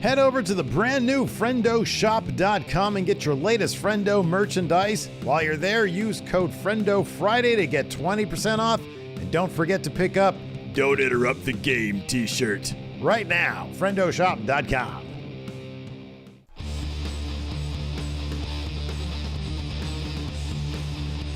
Head over to the brand new FriendoShop.com and get your latest Friendo merchandise. While you're there, use code FRIENDOFRIDAY to get 20% off. And don't forget to pick up Don't Interrupt the Game t-shirt right now. FriendoShop.com.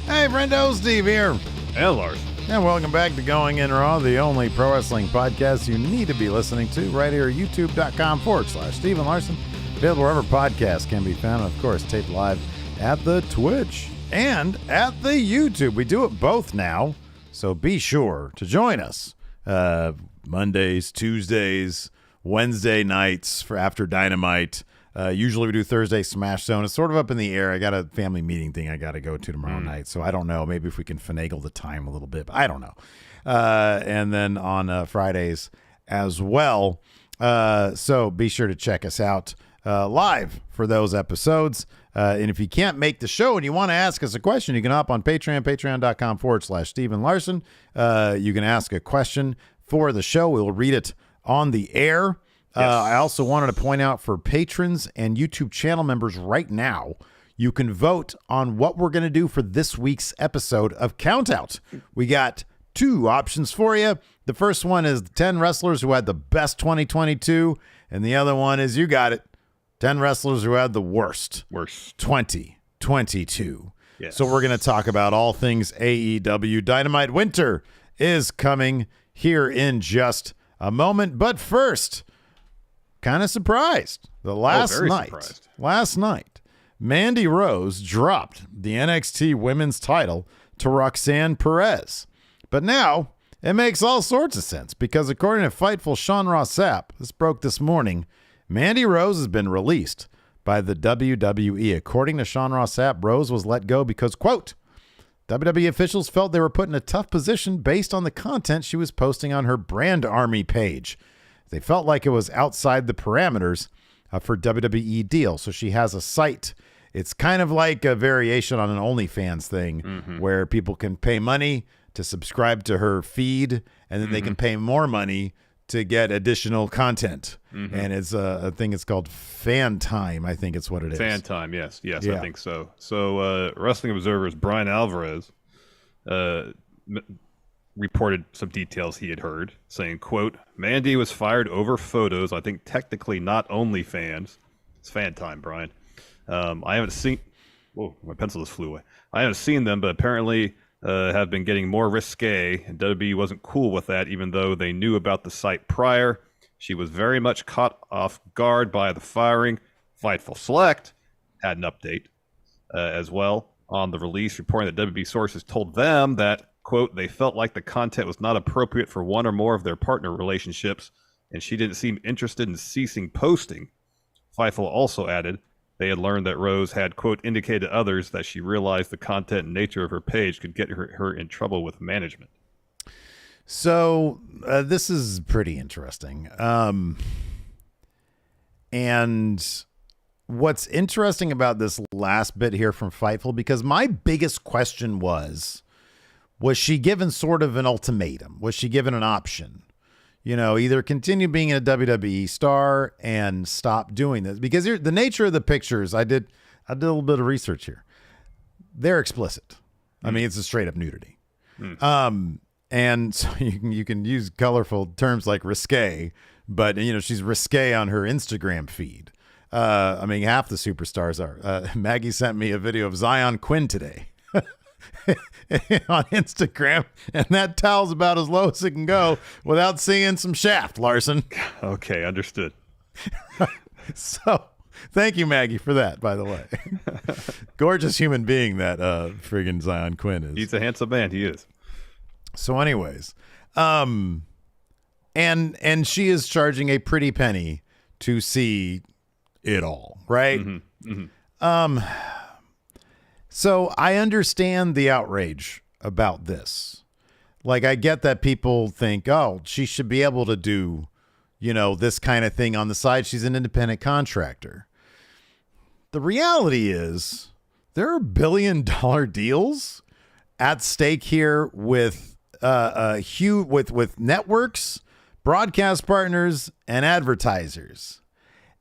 Hey, Friendo, Steve here. And Larson. And welcome back to Going In Raw, the only pro wrestling podcast you need to be listening to right here at youtube.com/Stephen Larson. Available wherever podcasts can be found. And of course, taped live at the Twitch and at the YouTube. We do it both now, so be sure to join us Mondays, Tuesdays, Wednesday nights for after Dynamite. Usually we do Thursday Smash Zone. It's sort of up in the air. I got a family meeting thing I got to go to tomorrow night, so I don't know. Maybe if we can finagle the time a little bit, but I don't know. And then on Fridays as well. So be sure to check us out live for those episodes. And if you can't make the show and you want to ask us a question, you can hop on Patreon, patreon.com/Stephen Larson. You can ask a question for the show. We'll read it on the air. Yes. I also wanted to point out for patrons and YouTube channel members right now, you can vote on what we're going to do for this week's episode of Countout. We got two options for you. The first one is the 10 wrestlers who had the best 2022, and the other one is, you got it, 10 wrestlers who had the worst 2022. Yes. So we're going to talk about all things AEW. Dynamite Winter is coming here in just a moment, but first, kind of surprised. Last night, Mandy Rose dropped the NXT Women's title to Roxanne Perez. But now it makes all sorts of sense because according to Fightful Sean Ross Sapp, this broke this morning, Mandy Rose has been released by the WWE. According to Sean Ross Sapp, Rose was let go because, quote, WWE officials felt they were put in a tough position based on the content she was posting on her Brand Army page. They felt like it was outside the parameters for WWE deal. So she has a site. It's kind of like a variation on an OnlyFans thing where people can pay money to subscribe to her feed, and then they can pay more money to get additional content. And it's a thing. It's called Fan Time. I think it's what it is. Fan Time. Yes. Yeah. I think so. So Wrestling Observer's Brian Alvarez reported some details he had heard, saying, quote, Mandy was fired over photos, I think technically not OnlyFans. It's Fan Time, Brian. I haven't seen... Whoa, my pencil just flew away. I haven't seen them, but apparently have been getting more risque, and WWE wasn't cool with that, even though they knew about the site prior. She was very much caught off guard by the firing. Fightful Select had an update as well on the release, reporting that WWE sources told them that, quote, they felt like the content was not appropriate for one or more of their partner relationships, and she didn't seem interested in ceasing posting. Fightful also added they had learned that Rose had, quote, indicated to others that she realized the content and nature of her page could get her in trouble with management. So this is pretty interesting. And what's interesting about this last bit here from Fightful, because my biggest question was she given sort of an ultimatum? Was she given an option? You know, either continue being a WWE star and stop doing this. Because the nature of the pictures, I did a little bit of research here. They're explicit. I mean, it's a straight up nudity. And so you can use colorful terms like risque, but you know, she's risque on her Instagram feed. I mean, half the superstars are. Maggie sent me a video of Zion Quinn today. On Instagram, and that towel's about as low as it can go without seeing some shaft, Larson. Okay, understood. So thank you, Maggie, for that, by the way. Gorgeous human being that friggin' Zion Quinn is. He's a handsome man, he is. So anyways, and she is charging a pretty penny to see it all, right? So I understand the outrage about this. Like, I get that people think, oh, she should be able to do, you know, this kind of thing on the side. She's an independent contractor. The reality is there are billion-dollar deals at stake here with with networks, broadcast partners, and advertisers.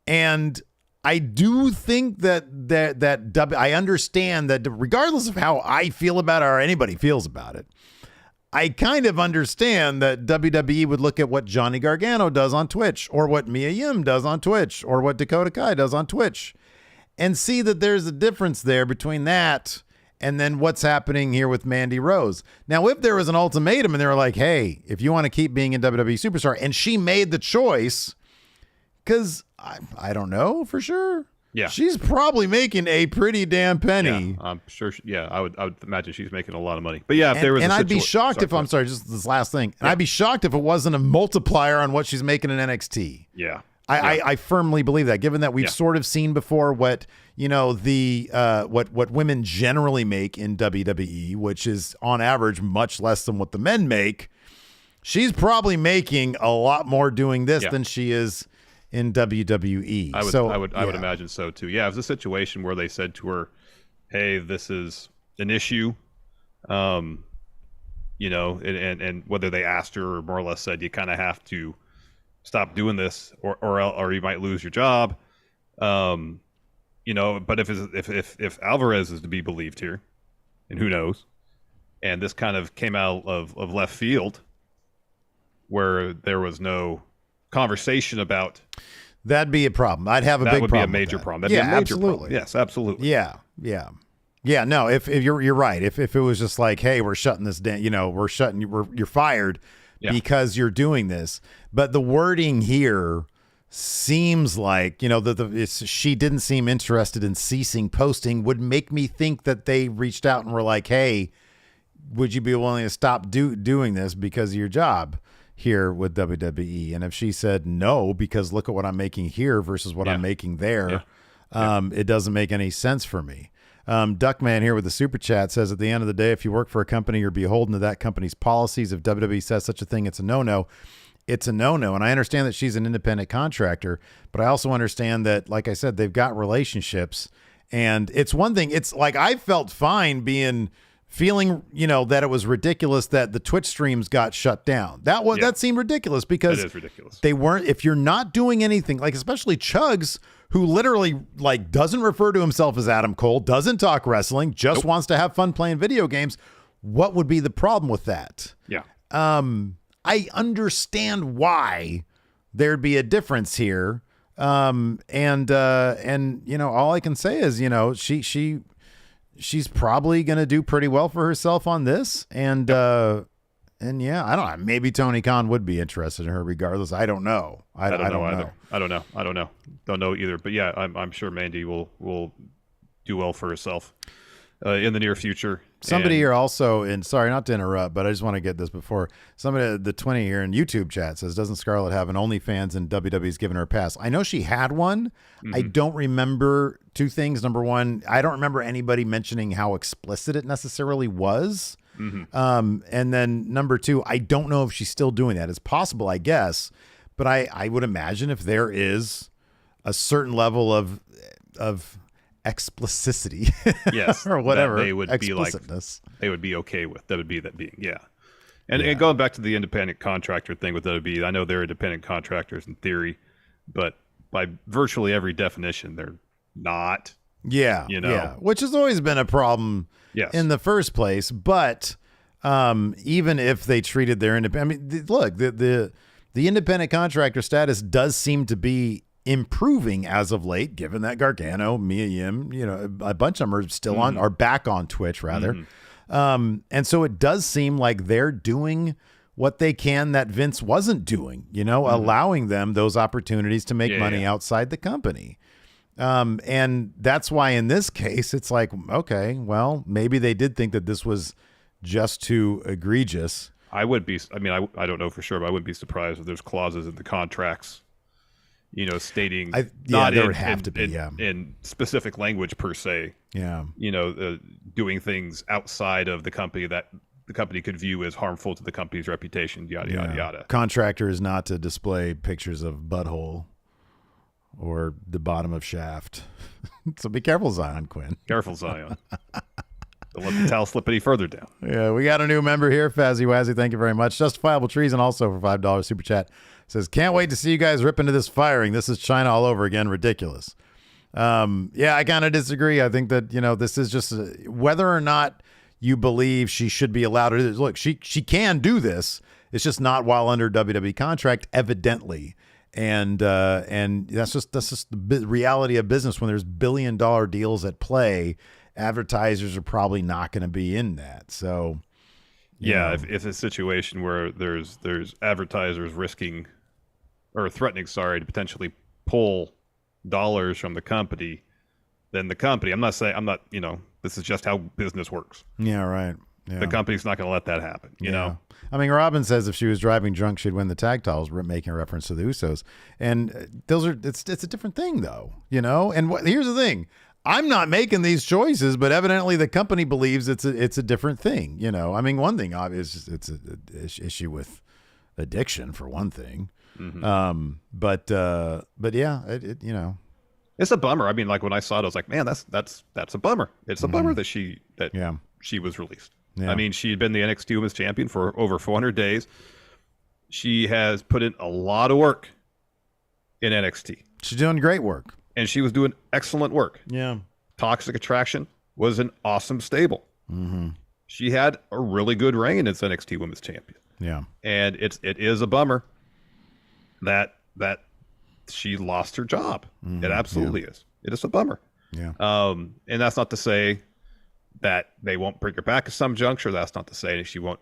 And I do think that I understand that regardless of how I feel about it or anybody feels about it, I kind of understand that WWE would look at what Johnny Gargano does on Twitch or what Mia Yim does on Twitch or what Dakota Kai does on Twitch and see that there's a difference there between that and then what's happening here with Mandy Rose. Now, if there was an ultimatum and they were like, hey, if you want to keep being a WWE superstar, and she made the choice, because I don't know for sure. Yeah. She's probably making a pretty damn penny. Yeah, I'm sure. I would imagine she's making a lot of money. But yeah, if there was, I'd be shocked if I'm sorry, just this last thing. And I'd be shocked if it wasn't a multiplier on what she's making in NXT. Yeah. I firmly believe that, given that we've sort of seen before what, what women generally make in WWE, which is on average much less than what the men make. She's probably making a lot more doing this than she is in WWE. I would imagine so too. Yeah, it was a situation where they said to her, "Hey, this is an issue," and whether they asked her or more or less said, "You kind of have to stop doing this, or you might lose your job." But if Alvarez is to be believed here, and who knows, and this kind of came out of left field, where there was no conversation about, that'd be a problem. I'd have a big problem. That would be a major problem. That'd be a major absolutely. Problem. Yes, absolutely. Yeah. No, if you're right. If it was just like, hey, we're shutting this down, you're fired because you're doing this. But the wording here seems like, she didn't seem interested in ceasing posting, would make me think that they reached out and were like, hey, would you be willing to stop doing this because of your job here with WWE? And if she said no, because look at what I'm making here versus what I'm making there, it doesn't make any sense for me. Duckman here with the super chat says, at the end of the day, if you work for a company, you're beholden to that company's policies. If WWE says such a thing, it's a no-no. It's a no-no. And I understand that she's an independent contractor, but I also understand that, like I said, they've got relationships. And it's one thing. It's like, I felt fine feeling, that it was ridiculous that the Twitch streams got shut down. That seemed ridiculous because it is ridiculous. They weren't, if you're not doing anything, like especially Chugs, who literally doesn't refer to himself as Adam Cole, doesn't talk wrestling, just wants to have fun playing video games. What would be the problem with that? Yeah. I understand why there'd be a difference here. All I can say is, she's probably going to do pretty well for herself on this. And I don't know. Maybe Tony Khan would be interested in her regardless. I don't know. I don't know either. I don't know. Don't know either. But yeah, I'm sure Mandy will do well for herself in the near future. Somebody here also, and sorry not to interrupt, but I just want to get this before. Somebody, the 20 here in YouTube chat says, doesn't Scarlett have an OnlyFans and WWE's given her a pass? I know she had one. I don't remember two things. Number one, I don't remember anybody mentioning how explicit it necessarily was. And then number two, I don't know if she's still doing that. It's possible, I guess, but I would imagine if there is a certain level of explicitity, yes, or whatever, they would be like, they would be okay with that. Would be that being, and going back to the independent contractor thing with WWE, I know they're independent contractors in theory, but by virtually every definition, they're not. Which has always been a problem in the first place. But even if they treated their independent, look, the independent contractor status does seem to be improving as of late, given that Gargano, Mia Yim, a bunch of them are still are back on Twitch rather. And so it does seem like they're doing what they can that Vince wasn't doing, allowing them those opportunities to make money outside the company. And that's why in this case, it's like, okay, well, maybe they did think that this was just too egregious. I don't know for sure, but I wouldn't be surprised if there's clauses in the contracts, stating there would have to be in specific language per se. Doing things outside of the company that the company could view as harmful to the company's reputation. Yada yada yada. Contractor is not to display pictures of butthole or the bottom of shaft. So be careful, Zion Quinn. Careful, Zion. Don't let the towel slip any further down. Yeah, we got a new member here, Fazzy Wazzy. Thank you very much. Justifiable Treason also for $5 super chat says, "Can't wait to see you guys rip into this firing. This is China all over again. Ridiculous." Yeah, I kind of disagree. I think that, this is just whether or not you believe she should be allowed to do this. Look, she can do this. It's just not while under WWE contract, evidently. And that's just the reality of business. When there's billion-dollar deals at play, advertisers are probably not going to be in that. So, yeah, if it's a situation where there's advertisers risking or threatening, to potentially pull dollars from the company, then the company, this is just how business works. Yeah, right. Yeah. The company's not going to let that happen, you know? I mean, Robin says if she was driving drunk, she'd win the tag titles, making a reference to the Usos. And it's a different thing, though, And here's the thing. I'm not making these choices, but evidently the company believes it's a different thing, I mean, one thing obviously it's an issue with addiction, for one thing. Mm-hmm. But yeah, it's a bummer. I mean, like when I saw it, I was like, man, that's a bummer. It's a bummer that she was released. Yeah. I mean, she had been the NXT Women's Champion for over 400 days. She has put in a lot of work in NXT. She's doing great work. And she was doing excellent work. Yeah. Toxic Attraction was an awesome stable. Mm-hmm. She had a really good reign as NXT Women's Champion. Yeah. And it is a bummer that she lost her job. Mm-hmm. It absolutely is. It is a bummer. Yeah. And that's not to say that they won't bring her back at some juncture. That's not to say she won't,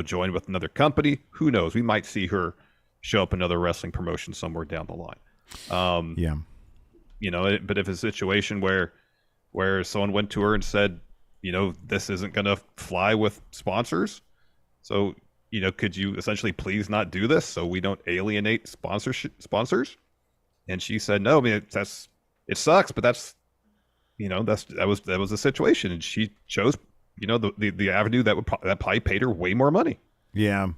join with another company. Who knows? We might see her show up another wrestling promotion somewhere down the line. Yeah. But if it's a situation where someone went to her and said, this isn't going to fly with sponsors. So, could you essentially please not do this so we don't alienate sponsors? And she said, no, I mean, it sucks, but that was the situation. And she chose, the avenue that probably paid her way more money. Yeah.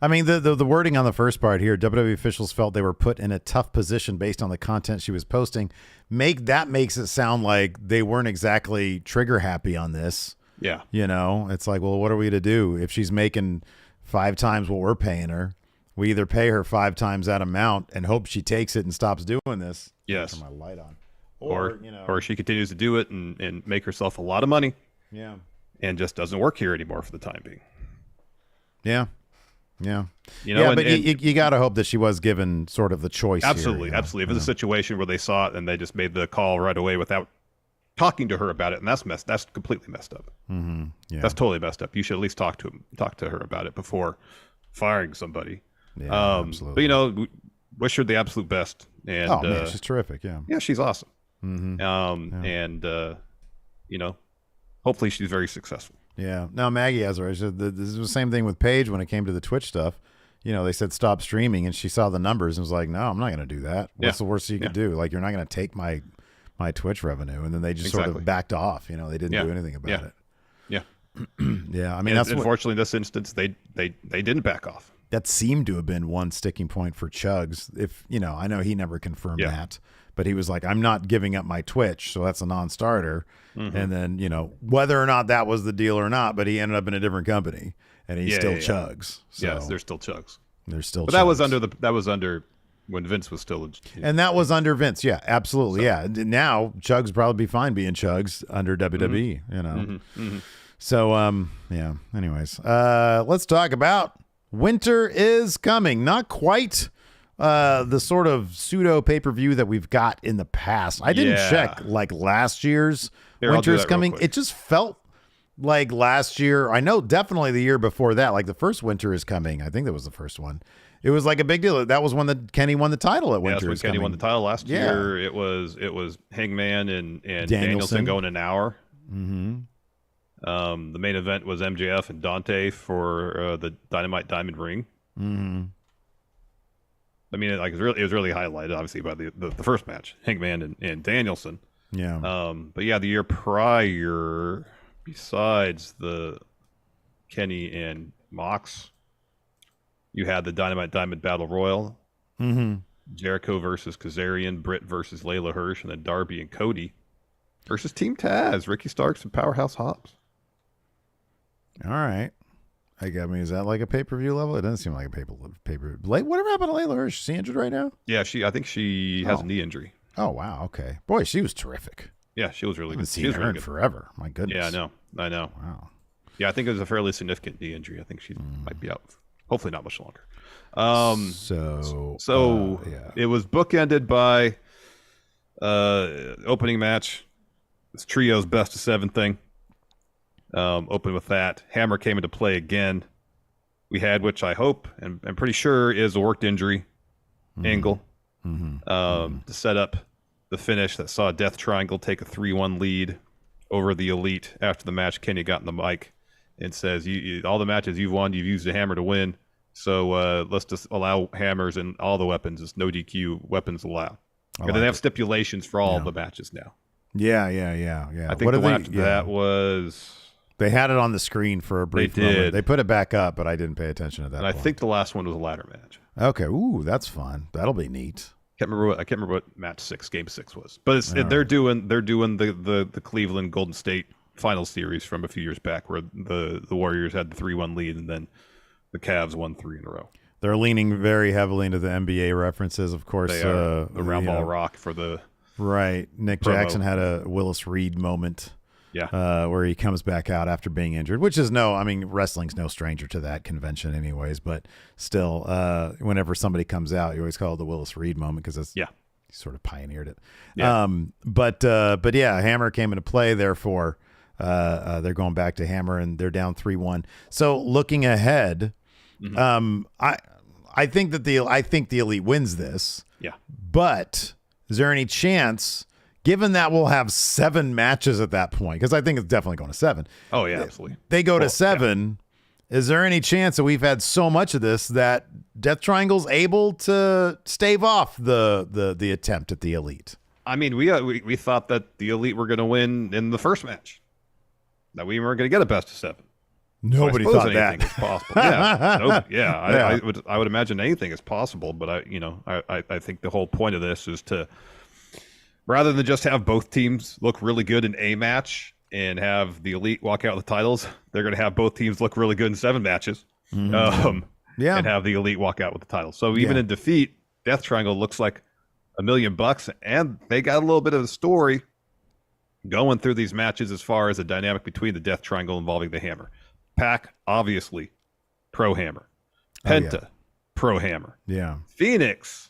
I mean, the wording on the first part here, WWE officials felt they were put in a tough position based on the content she was posting. Makes it sound like they weren't exactly trigger happy on this. Yeah. It's like, well, what are we to do? If she's making 5 times what we're paying her, we either pay her 5 times that amount and hope she takes it and stops doing this. Yes. Turn my light on. Or she continues to do it and make herself a lot of money. Yeah. And just doesn't work here anymore for the time being. Yeah. Yeah. But you got to hope that she was given sort of the choice. Absolutely. Here, absolutely. If it's a situation where they saw it and they just made the call right away without talking to her about it, and that's completely messed up. Mm-hmm. Yeah. That's totally messed up. You should at least talk to her about it before firing somebody. Yeah, absolutely. But wish her the absolute best. And man, she's terrific. Yeah. Yeah, she's awesome. Mm-hmm. And hopefully she's very successful. Yeah. Now Maggie has her. This is the same thing with Paige when it came to the Twitch stuff. They said stop streaming, and she saw the numbers and was like, "No, I'm not going to do that. What's the worst you could do? Like, you're not going to take my Twitch revenue." And then they just sort of backed off. They didn't do anything about it. Yeah. Yeah. I mean, unfortunately in this instance they didn't back off. That seemed to have been one sticking point for Chugs. If I know he never confirmed that, but he was like, "I'm not giving up my Twitch," so that's a non-starter. Mm-hmm. And then whether or not that was the deal or not, but he ended up in a different company, and he's still Chugs. So yes, they're still Chugs. But that was under when Vince was still, and that was under Vince. Yeah, absolutely. So, yeah. Now Chugs probably be fine being Chugs under WWE. Mm-hmm. Mm-hmm. So yeah. Anyways, let's talk about winter is coming. Not quite the sort of pseudo pay-per-view that we've got in the past. I didn't check like last year's winter is coming. It just felt like last year. I know definitely the year before that, like the first winter is coming. I think that was the first one. It was like a big deal. That was when Kenny won the title at winter. That's when Kenny won the title last year. It was Hangman and Danielson going an hour. Mm-hmm. The main event was MJF and Dante for the Dynamite Diamond Ring. Mm-hmm. I mean, it was really highlighted, obviously, by the first match, Hangman and Danielson. Yeah. But yeah, the year prior, besides the Kenny and Mox, you had the Dynamite Diamond Battle Royal. Mm-hmm. Jericho versus Kazarian, Britt versus Layla Hirsch, and then Darby and Cody versus Team Taz, Ricky Starks and Powerhouse Hobbs. All right. I mean, is that like a pay-per-view level? It doesn't seem like a pay-per-view. Whatever happened to Layla Hirsch? Is she injured right now? Yeah, I think she has a knee injury. Oh, wow. Okay. Boy, she was terrific. Yeah, she was really good. She was really good forever. My goodness. Yeah, I know. Wow. Yeah, I think it was a fairly significant knee injury. I think she might be out. Hopefully not much longer. It was bookended by opening match. This trio's best of 7 thing. Open with that. Hammer came into play again. We had, which I hope and I'm pretty sure is a worked injury angle to set up the finish that saw Death Triangle take a 3-1 lead over the Elite. After the match, Kenny got in the mic and says, all the matches you've won, you've used a hammer to win. So let's just allow hammers and all the weapons. It's no DQ weapons allowed. And then they have stipulations for all the matches now. Yeah. I think the one after that was... They had it on the screen for a brief moment. They put it back up, but I didn't pay attention to that. And I think the last one was a ladder match. Okay. Ooh, that's fun. That'll be neat. I can't remember what match 6, game 6 was. But they're doing the Cleveland Golden State final series from a few years back where the Warriors had the 3-1 lead and then the Cavs won 3 in a row. They're leaning very heavily into the NBA references, of course. They are. The round ball rock for the right. Nick promo. Jackson had a Willis Reed moment. Yeah. Where he comes back out after being injured, which is wrestling's no stranger to that convention anyways, but still, whenever somebody comes out, you always call it the Willis Reed moment because he sort of pioneered it. Yeah. But yeah, Hammer came into play, therefore they're going back to Hammer and they're down 3-1. So looking ahead, I think the Elite wins this. Yeah. But is there any chance, given that we'll have 7 matches at that point, because I think it's definitely going to 7. Oh, yeah, absolutely. They go to 7. Yeah. Is there any chance that we've had so much of this that Death Triangle's able to stave off the attempt at the Elite? I mean, we thought that the Elite were going to win in the first match, that we weren't going to get a best of 7. Nobody so thought that. Is possible. Yeah, I would imagine anything is possible, but I think the whole point of this is to, rather than just have both teams look really good in a match and have the Elite walk out with the titles, they're going to have both teams look really good in 7 matches, and have the Elite walk out with the titles. So even in defeat, Death Triangle looks like $1 million, and they got a little bit of a story going through these matches as far as the dynamic between the Death Triangle involving the Hammer. Pac, obviously, pro Hammer. Penta, pro Hammer. Yeah. Phoenix,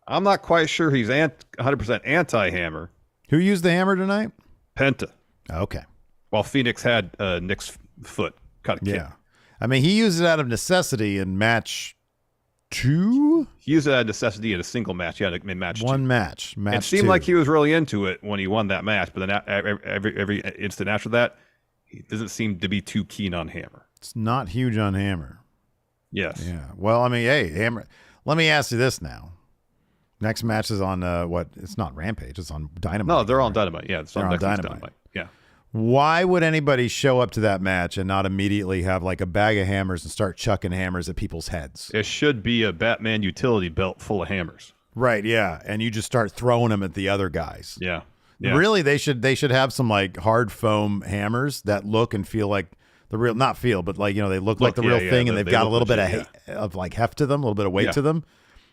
I'm not quite sure he's 100% anti-Hammer. Who used the Hammer tonight? Penta. Okay. While Phoenix had Nick's foot cut a kick. Yeah. I mean, he used it out of necessity in match 2? He used it out of necessity in a single match. Yeah, in match 2. One match. It seemed 2. like he was really into it when he won that match, but then every instant after that, he doesn't seem to be too keen on Hammer. It's not huge on Hammer. Yes. Yeah. Well, I mean, hey, Hammer. Let me ask you this now. Next match is on what? It's not Rampage. It's on Dynamite. No, they're on Dynamite. Yeah, it's on Dynamite. Yeah. Why would anybody show up to that match and not immediately have like a bag of hammers and start chucking hammers at people's heads? It should be a Batman utility belt full of hammers. Right. Yeah, and you just start throwing them at the other guys. Yeah. Really, they should have some like hard foam hammers that look and feel like the real, not feel, but like, they look like the real thing, and they've got a little bit of like heft to them, a little bit of weight to them.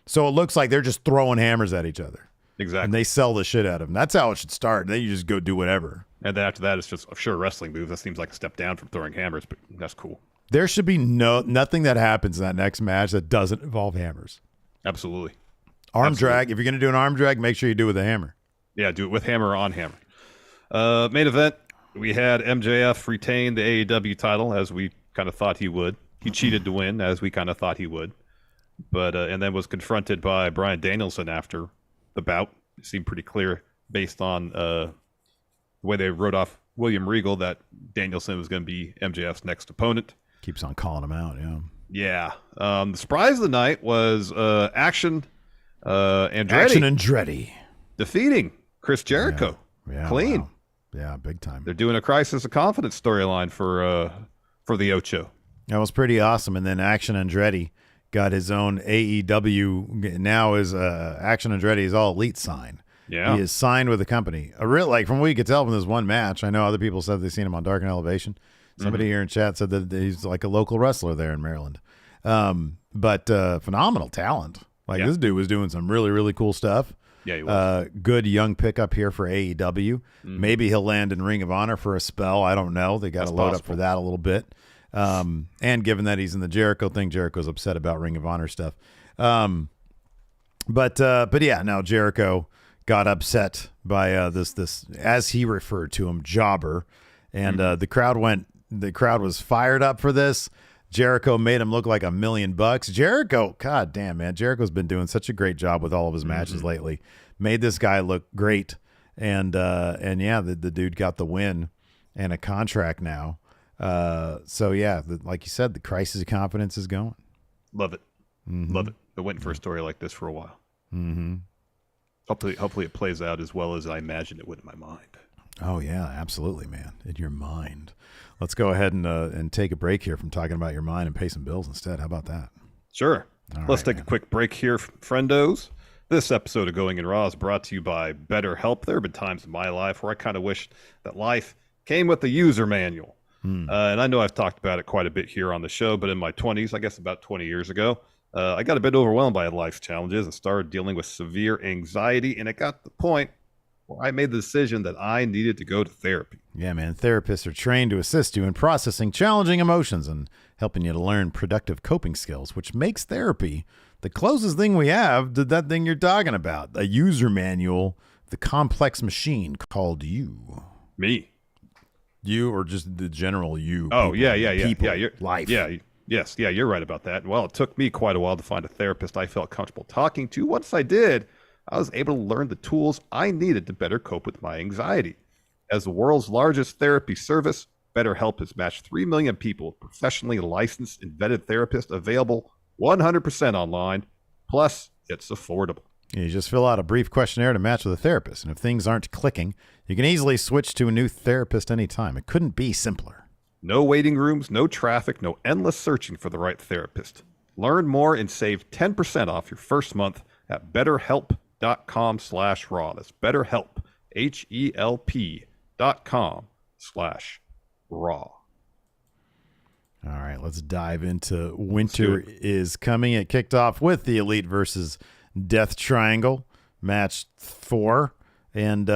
So it looks like they're just throwing hammers at each other. Exactly. And they sell the shit out of them. That's how it should start. And then you just go do whatever. And then after that, it's just a wrestling move. That seems like a step down from throwing hammers, but that's cool. There should be nothing that happens in that next match that doesn't involve hammers. Absolutely. Arm drag. If you're going to do an arm drag, make sure you do it with a hammer. Yeah, do it with hammer or on hammer. Main event, we had MJF retain the AEW title, as we kind of thought he would. He cheated to win, as we kind of thought he would. But and then was confronted by Bryan Danielson after the bout. It seemed pretty clear, based on the way they wrote off William Regal, that Danielson was going to be MJF's next opponent. Keeps on calling him out, yeah. Yeah. The surprise of the night was Action Andretti. Action Andretti. Defeating Chris Jericho. Yeah, clean. Wow. Yeah, big time. They're doing a Crisis of Confidence storyline for the Ocho. That was pretty awesome. And then Action Andretti got his own AEW. Now is Action Andretti is all Elite sign. Yeah. He is signed with the company. A real, like, from what you could tell from this one match, I know other people said they've seen him on Dark and Elevation. Somebody here in chat said that he's like a local wrestler there in Maryland. But phenomenal talent. Like this dude was doing some really, really cool stuff. Yeah, he was. Good young pickup here for AEW. Maybe he'll land in Ring of Honor for a spell. I don't know. They got to load up for that a little bit. And given that he's in the Jericho thing, Jericho's upset about Ring of Honor stuff. But yeah, now Jericho got upset by this as he referred to him, jobber, and the crowd was fired up for this. Jericho made him look like $1 million. Jericho, god damn man, Jericho's been doing such a great job with all of his matches lately. Made this guy look great, and yeah, the dude got the win and a contract now. So yeah, like you said, the crisis of confidence is going. Love it. Love it. Been waiting for a story like this for a while. Hopefully it plays out as well as I imagined it would in my mind. Oh yeah, absolutely, man. In your mind. Let's go ahead and take a break here from talking about your mind and pay some bills instead. How about that? Sure. Let's take a quick break here, friendos. This episode of Going in Raw is brought to you by BetterHelp. There have been times in my life where I kind of wished that life came with a user manual. And I know I've talked about it quite a bit here on the show, but in my 20s, I guess about 20 years ago, I got a bit overwhelmed by life's challenges and started dealing with severe anxiety, and it got to the point where I made the decision that I needed to go to therapy. Yeah, man. Therapists are trained to assist you in processing challenging emotions and helping you to learn productive coping skills, which makes therapy the closest thing we have to that thing you're talking about, a user manual, the complex machine called you. Me. You or just the general you? Oh, people, yeah. People, You're, life. Yeah, yes, you're right about that. Well, it took me quite a while to find a therapist I felt comfortable talking to. Once I did, I was able to learn the tools I needed to better cope with my anxiety. As the world's largest therapy service, BetterHelp has matched 3 million people with professionally licensed and vetted therapists available 100% online. Plus, it's affordable. You just fill out a brief questionnaire to match with a therapist, and if things aren't clicking, you can easily switch to a new therapist anytime. It couldn't be simpler. No waiting rooms, no traffic, no endless searching for the right therapist. Learn more and save 10% off your first month at BetterHelp.com/raw. That's BetterHelp, HELP.com/raw. All right, let's dive into Winter is Coming. It kicked off with the Elite versus Death Triangle, match 4. And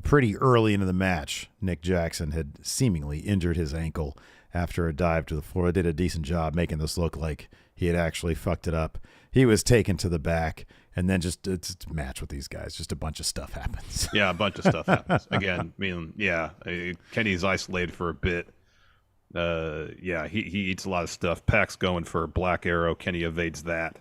pretty early into the match, Nick Jackson had seemingly injured his ankle after a dive to the floor. Did a decent job making this look like he had actually fucked it up. He was taken to the back, and then it's a match with these guys. Just a bunch of stuff happens. Yeah, a bunch of stuff happens. Again, I mean, yeah, Kenny's isolated for a bit. He eats a lot of stuff. Pac's going for a Black Arrow. Kenny evades that.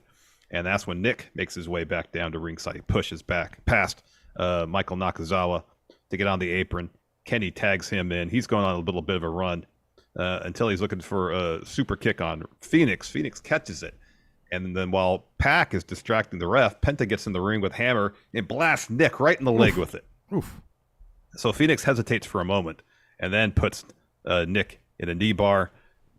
And that's when Nick makes his way back down to ringside. He pushes back past Michael Nakazawa to get on the apron. Kenny tags him in. He's going on a little bit of a run until he's looking for a super kick on Phoenix. Phoenix catches it. And then while Pac is distracting the ref, Penta gets in the ring with Hammer and blasts Nick right in the leg with it. Oof. So Phoenix hesitates for a moment and then puts Nick in a knee bar.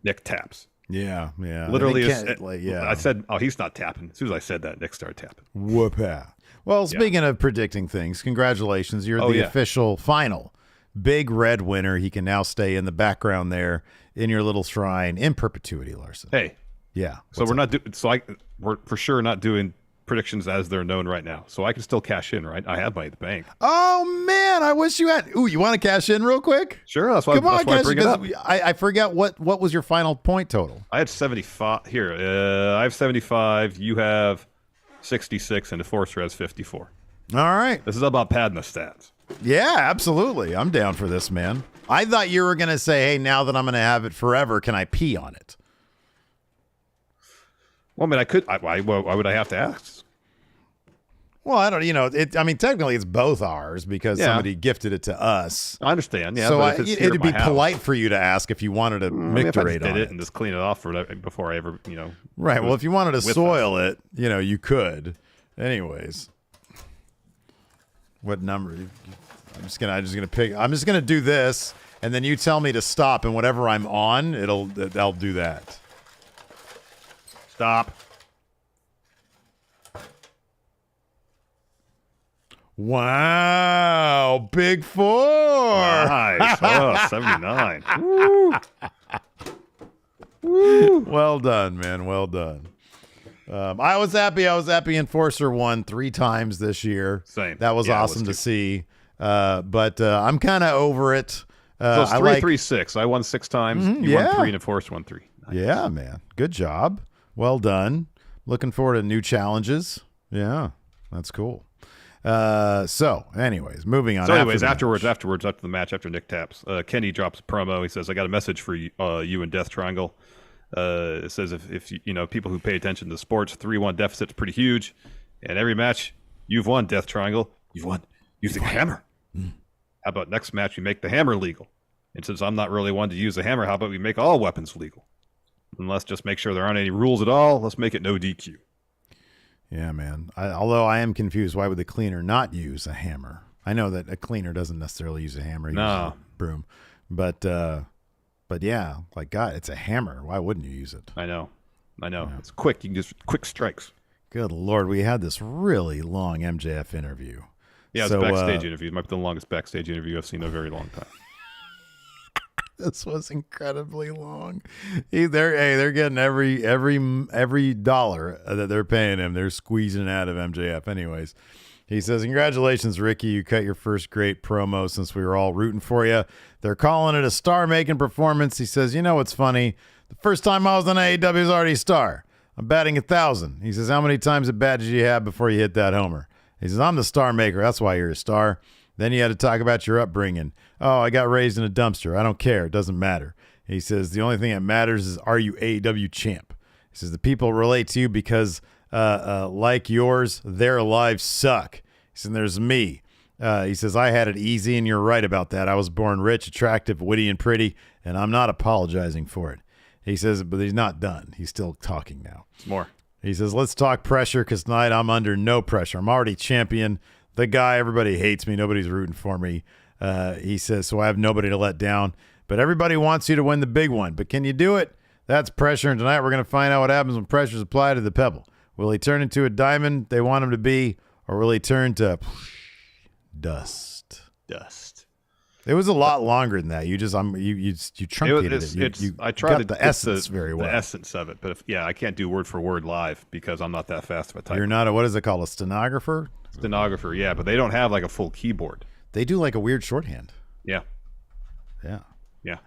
Nick taps. Yeah. Literally, I said, oh, he's not tapping. As soon as I said that, Nick started tapping. Whoop-a. Well, speaking of predicting things, congratulations. You're the official final big red winner. He can now stay in the background there in your little shrine in perpetuity, Larson. Hey. Yeah. So we're for sure not doing predictions as they're known right now. So I can still cash in, right? I have money at the bank. Oh, man. I wish you had. Ooh, you want to cash in real quick? Sure. That's why I bring it up. I forget what was your final point total. I had 75. Here, I have 75. You have 66, and the Forcer has 54. All right. This is about padding the stats. Yeah, absolutely. I'm down for this, man. I thought you were going to say, hey, now that I'm going to have it forever, can I pee on it? Well, I mean, I could. Why would I have to ask? Well, I don't. Technically, it's both ours because somebody gifted it to us. I understand. Yeah. So it'd be polite for you to ask if you wanted to micturate on it and just clean it off before I ever, Right. Well, if you wanted to soil it, you could. Anyways, what number? I'm just gonna pick. I'm just gonna do this, and then you tell me to stop, and whatever I'm on, I'll do that. Stop. Wow, big four. Nice. Oh, 79. Woo. Woo. Well done, man. Well done. I was happy. Enforcer won 3 times this year. Same. That was awesome to see. But I'm kind of over it. So it's 3-3-6. I won 6 times. You won 3 and Enforcer won 3. Nice. Yeah, man. Good job. Well done. Looking forward to new challenges. Yeah, that's cool. So, anyways, moving on. So, anyways, after the match, after Nick taps, Kenny drops a promo. He says, "I got a message for you and Death Triangle." It says, "If you know people who pay attention to sports, 3-1 deficit's pretty huge, and every match you've won, Death Triangle, you've won using a hammer. How about next match we make the hammer legal? And since I'm not really one to use a hammer, how about we make all weapons legal? And let's just make sure there aren't any rules at all. Let's make it no DQ." Yeah, man. Although I am confused, why would the cleaner not use a hammer? I know that a cleaner doesn't necessarily use a hammer. He uses a broom. But yeah, like, God, it's a hammer. Why wouldn't you use it? I know. Yeah. It's quick. You can just quick strikes. Good Lord. We had this really long MJF interview. Yeah, it's a backstage interview. It might be the longest backstage interview I've seen in a very long time. This was incredibly long. They're getting every dollar that they're paying him. They're squeezing it out of MJF. Anyways, he says, "Congratulations, Ricky. You cut your first great promo since we were all rooting for you. They're calling it a star-making performance." He says, "You know what's funny? The first time I was on AEW was already a star. I'm batting 1,000." He says, "How many times at badges did you have before you hit that homer?" He says, "I'm the star maker. That's why you're a star. Then you had to talk about your upbringing. Oh, I got raised in a dumpster. I don't care. It doesn't matter." He says, "The only thing that matters is, are you AEW champ?" He says, "The people relate to you because, like yours, their lives suck." He says, "There's me." He says, "I had it easy, and you're right about that. I was born rich, attractive, witty, and pretty, and I'm not apologizing for it." He says, but he's not done. He's still talking now. It's more. He says, "Let's talk pressure, because tonight I'm under no pressure. I'm already champion. The guy, everybody hates me. Nobody's rooting for me." He says, "So I have nobody to let down. But everybody wants you to win the big one. But can you do it? That's pressure. And tonight we're going to find out what happens when pressure is applied to the pebble. Will he turn into a diamond they want him to be, or will he turn to dust?" It was a lot longer than that. You truncated it. I tried got the essence very well. The essence of it, but I can't do word for word live because I'm not that fast of a typer. You're not what is it called? A stenographer? Stenographer, yeah, but they don't have like a full keyboard. They do like a weird shorthand. Yeah.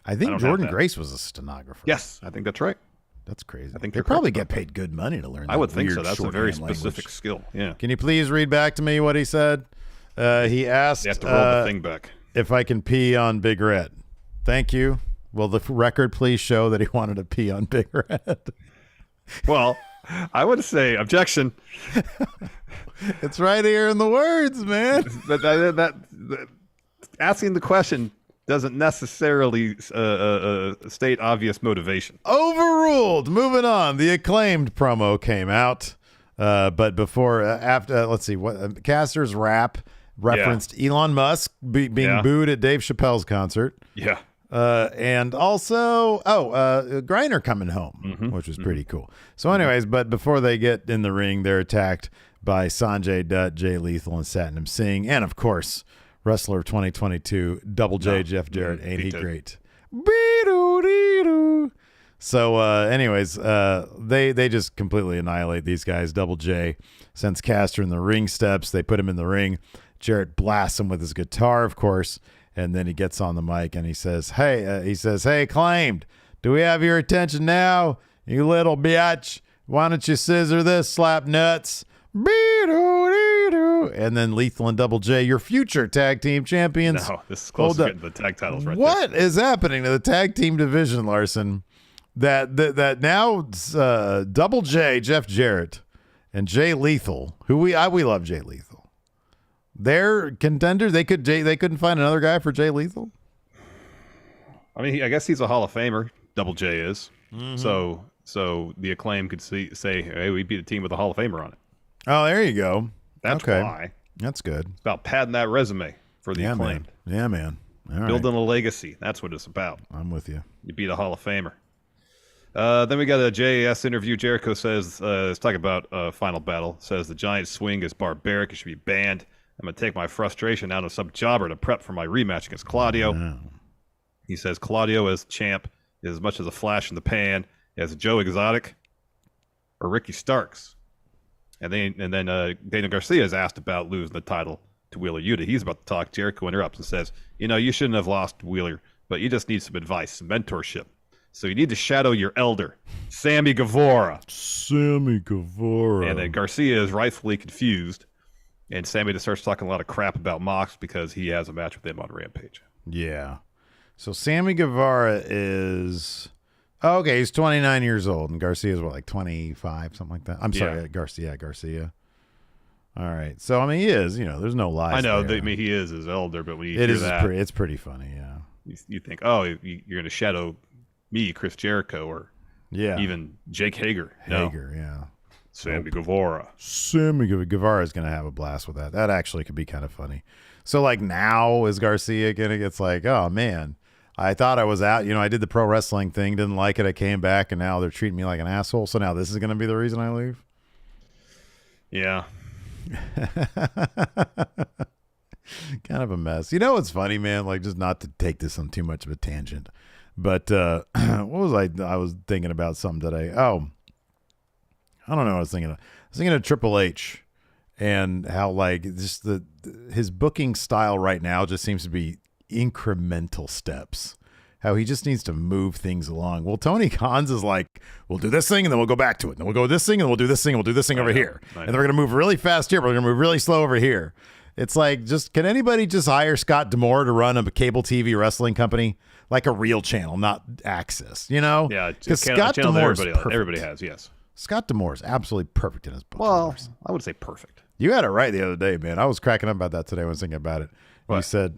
I think Jordan Grace was a stenographer. Yes, I think that's right. That's crazy. I think they probably get paid good money to learn that. I would think so. Weird That's a very specific language. skill. Yeah. Can you please read back to me what he said? He asked You have to roll the thing back. if I can pee on Big Red. Thank you. Will the record please show that he wanted to pee on Big Red? Well, I would say objection. It's right here in the words, man. But that asking the question doesn't necessarily state obvious motivation. Overruled. Moving on. The Acclaimed promo came out. But before, let's see, what Caster's rap referenced Elon Musk being booed at Dave Chappelle's concert. Yeah. And also, Griner coming home, which was pretty cool. So anyways, but before they get in the ring, they're attacked by Sanjay Dutt, Jay Lethal, and Satnam Singh. And of course, wrestler of 2022, Double J, Jeff Jarrett. Ain't he great? So anyways, they just completely annihilate these guys. Double J sends Caster in the ring steps. They put him in the ring. Jarrett blasts him with his guitar, of course. And then he gets on the mic and he says, hey, Acclaimed, do we have your attention now? You little bitch. Why don't you scissor this, slap nuts? And then Lethal and Double J, your future tag team champions. No, this is close to getting the tag titles right What is happening to the tag team division, Larson? That now Double J, Jeff Jarrett, and Jay Lethal, who we love Jay Lethal. They're contenders. They couldn't find another guy for Jay Lethal. I mean, I guess he's a Hall of Famer. Double J is. So the Acclaim could say, hey, we beat a team with a Hall of Famer on it. Oh, there you go. That's why. That's good. It's about padding that resume for the Acclaimed. Yeah, man. All Building a legacy. That's what it's about. I'm with you. You beat a Hall of Famer. Then we got a JAS interview. Jericho says, let's talk about Final Battle. Says the Giant swing is barbaric. It should be banned. I'm going to take my frustration out on some jobber to prep for my rematch against Claudio. Wow. He says Claudio as champ is as much as a flash in the pan as Joe Exotic or Ricky Starks. And then Daniel Garcia is asked about losing the title to Wheeler Yuta. He's about to talk. Jericho interrupts and says, you shouldn't have lost Wheeler, but you just need some advice, some mentorship. So you need to shadow your elder, Sammy Guevara. And then Garcia is rightfully confused, and Sammy just starts talking a lot of crap about Mox because he has a match with him on Rampage. Yeah. So Sammy Guevara is... Oh, okay, he's 29 years old, and Garcia's what, like 25, something like that? I'm sorry, Garcia. All right. So, I mean, he is, there's no lies. I know, there. He is his elder, but when you hear that... It's pretty funny, yeah. You think, oh, you're going to shadow me, Chris Jericho, or even Jake Hager. Hager, yeah. Sammy Guevara. Sammy Guevara is going to have a blast with that. That actually could be kind of funny. So, like, now is Garcia going to get like, oh, man, I thought I was out. I did the pro wrestling thing, didn't like it. I came back, and now they're treating me like an asshole. So now this is going to be the reason I leave? Yeah. Kind of a mess. What's funny, man? Like, just not to take this on too much of a tangent. But what was I was thinking about something today. Oh, I don't know what I was thinking of. I was thinking of Triple H and how, like, just his booking style right now just seems to be incremental steps. How he just needs to move things along. Well, Tony Khan's is like, we'll do this thing and then we'll go back to it. And then we'll go this thing and we'll do this thing and we'll do this thing over here. And then we're going to move really fast here, but we're going to move really slow over here. It's like, can anybody just hire Scott D'Amore to run a cable TV wrestling company? Like a real channel, not Access, Yeah, because Scott D'Amore everybody has, yes. Scott D'Amore is absolutely perfect in his book. Well, I would say perfect. You had it right the other day, man. I was cracking up about that today when I was thinking about it. What? You said,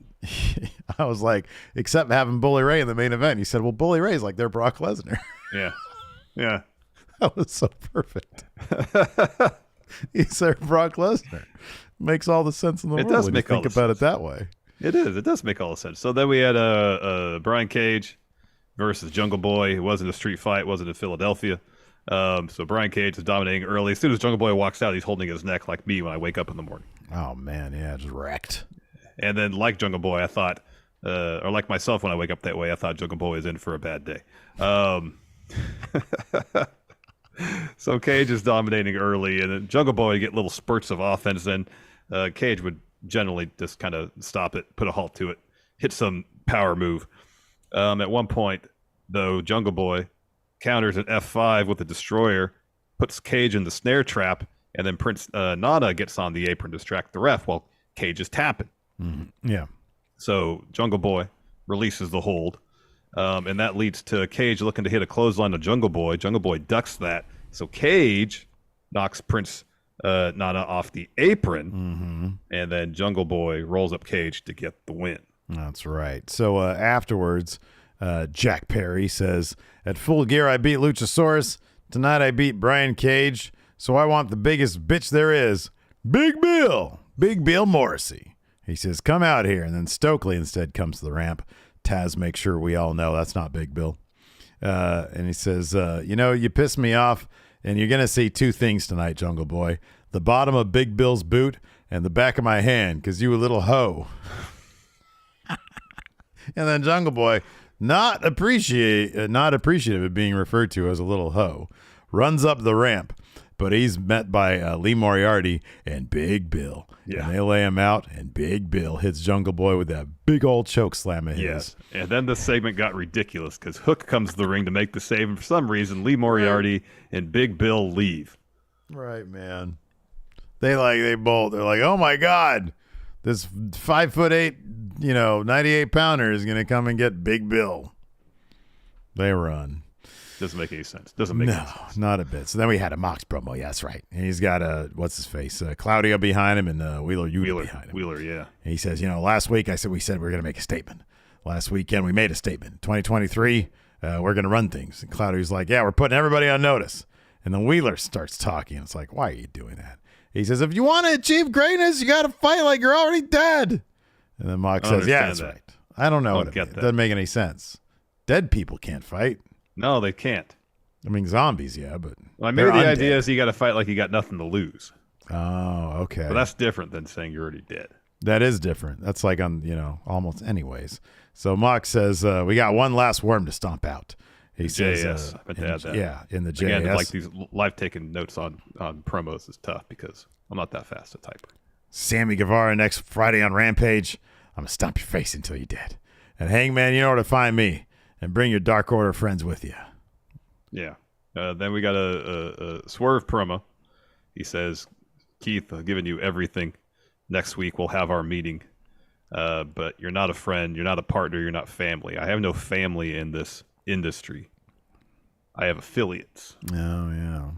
I was like, except having Bully Ray in the main event. He said, well, Bully Ray's like their Brock Lesnar. Yeah. Yeah. That was so perfect. He's their Brock Lesnar. Makes all the sense in the world does when make you all think the about sense. it that way. It is. It does make all the sense. So then we had Brian Cage versus Jungle Boy. It wasn't a street fight. It wasn't in Philadelphia. So Brian Cage is dominating early. As soon as Jungle Boy walks out, he's holding his neck like me when I wake up in the morning. Oh, man. Yeah, just wrecked. And then like Jungle Boy, I thought, or like myself when I wake up that way, I thought Jungle Boy is in for a bad day. So Cage is dominating early, and then Jungle Boy would get little spurts of offense. Then Cage would generally just kind of stop it, put a halt to it, hit some power move. At one point, though, Jungle Boy counters an F5 with a destroyer, puts Cage in the snare trap, and then Prince Nana gets on the apron to distract the ref while Cage is tapping. Mm-hmm. Yeah. So Jungle Boy releases the hold, and that leads to Cage looking to hit a clothesline to Jungle Boy. Jungle Boy ducks that. So Cage knocks Prince Nana off the apron, and then Jungle Boy rolls up Cage to get the win. That's right. So afterwards, Jack Perry says, at Full Gear, I beat Luchasaurus. Tonight, I beat Brian Cage. So I want the biggest bitch there is, Big Bill Morrissey. He says, come out here. And then Stokely instead comes to the ramp. Taz makes sure we all know that's not Big Bill. And he says, you pissed me off, and you're going to see two things tonight, Jungle Boy. The bottom of Big Bill's boot and the back of my hand, because you a little hoe. And then Jungle Boy, not appreciative of being referred to as a little hoe, runs up the ramp. But he's met by Lee Moriarty and Big Bill. Yeah. And they lay him out, and Big Bill hits Jungle Boy with that big old choke slam of his. Yes. And then the segment got ridiculous because Hook comes to the ring to make the save, and for some reason, Lee Moriarty and Big Bill leave. Right, man. They're like, oh my God, this 5'8", 98 pounder is gonna come and get Big Bill. They run. Doesn't make any sense. Any sense. No, not a bit. So then we had a Mox promo. Yeah, that's right. And he's got what's his face? Claudio behind him and Wheeler Yuta behind him. Wheeler, yeah. And he says, last week we said we were going to make a statement. Last weekend we made a statement. 2023, we're going to run things. And Claudio's like, yeah, we're putting everybody on notice. And then Wheeler starts talking. It's like, why are you doing that? He says, if you want to achieve greatness, you got to fight like you're already dead. And then Mox says, yeah, that's right. I don't know what it means. It doesn't make any sense. Dead people can't fight. No, they can't. I mean, zombies, yeah, but maybe the idea is you got to fight like you got nothing to lose. Oh, okay. But that's different than saying you're already dead. That is different. That's like on, almost anyways. So Mock says, we got one last worm to stomp out. He says, JS. I meant to add that. Yeah, in the JS. Again, like these live taking notes on promos is tough because I'm not that fast a typer. Sammy Guevara next Friday on Rampage. I'm going to stomp your face until you're dead. And Hangman, you know where to find me. And bring your Dark Order friends with you. Yeah. Then we got a Swerve promo. He says, Keith, I've given you everything. Next week we'll have our meeting. But you're not a friend. You're not a partner. You're not family. I have no family in this industry. I have affiliates. Oh, yeah.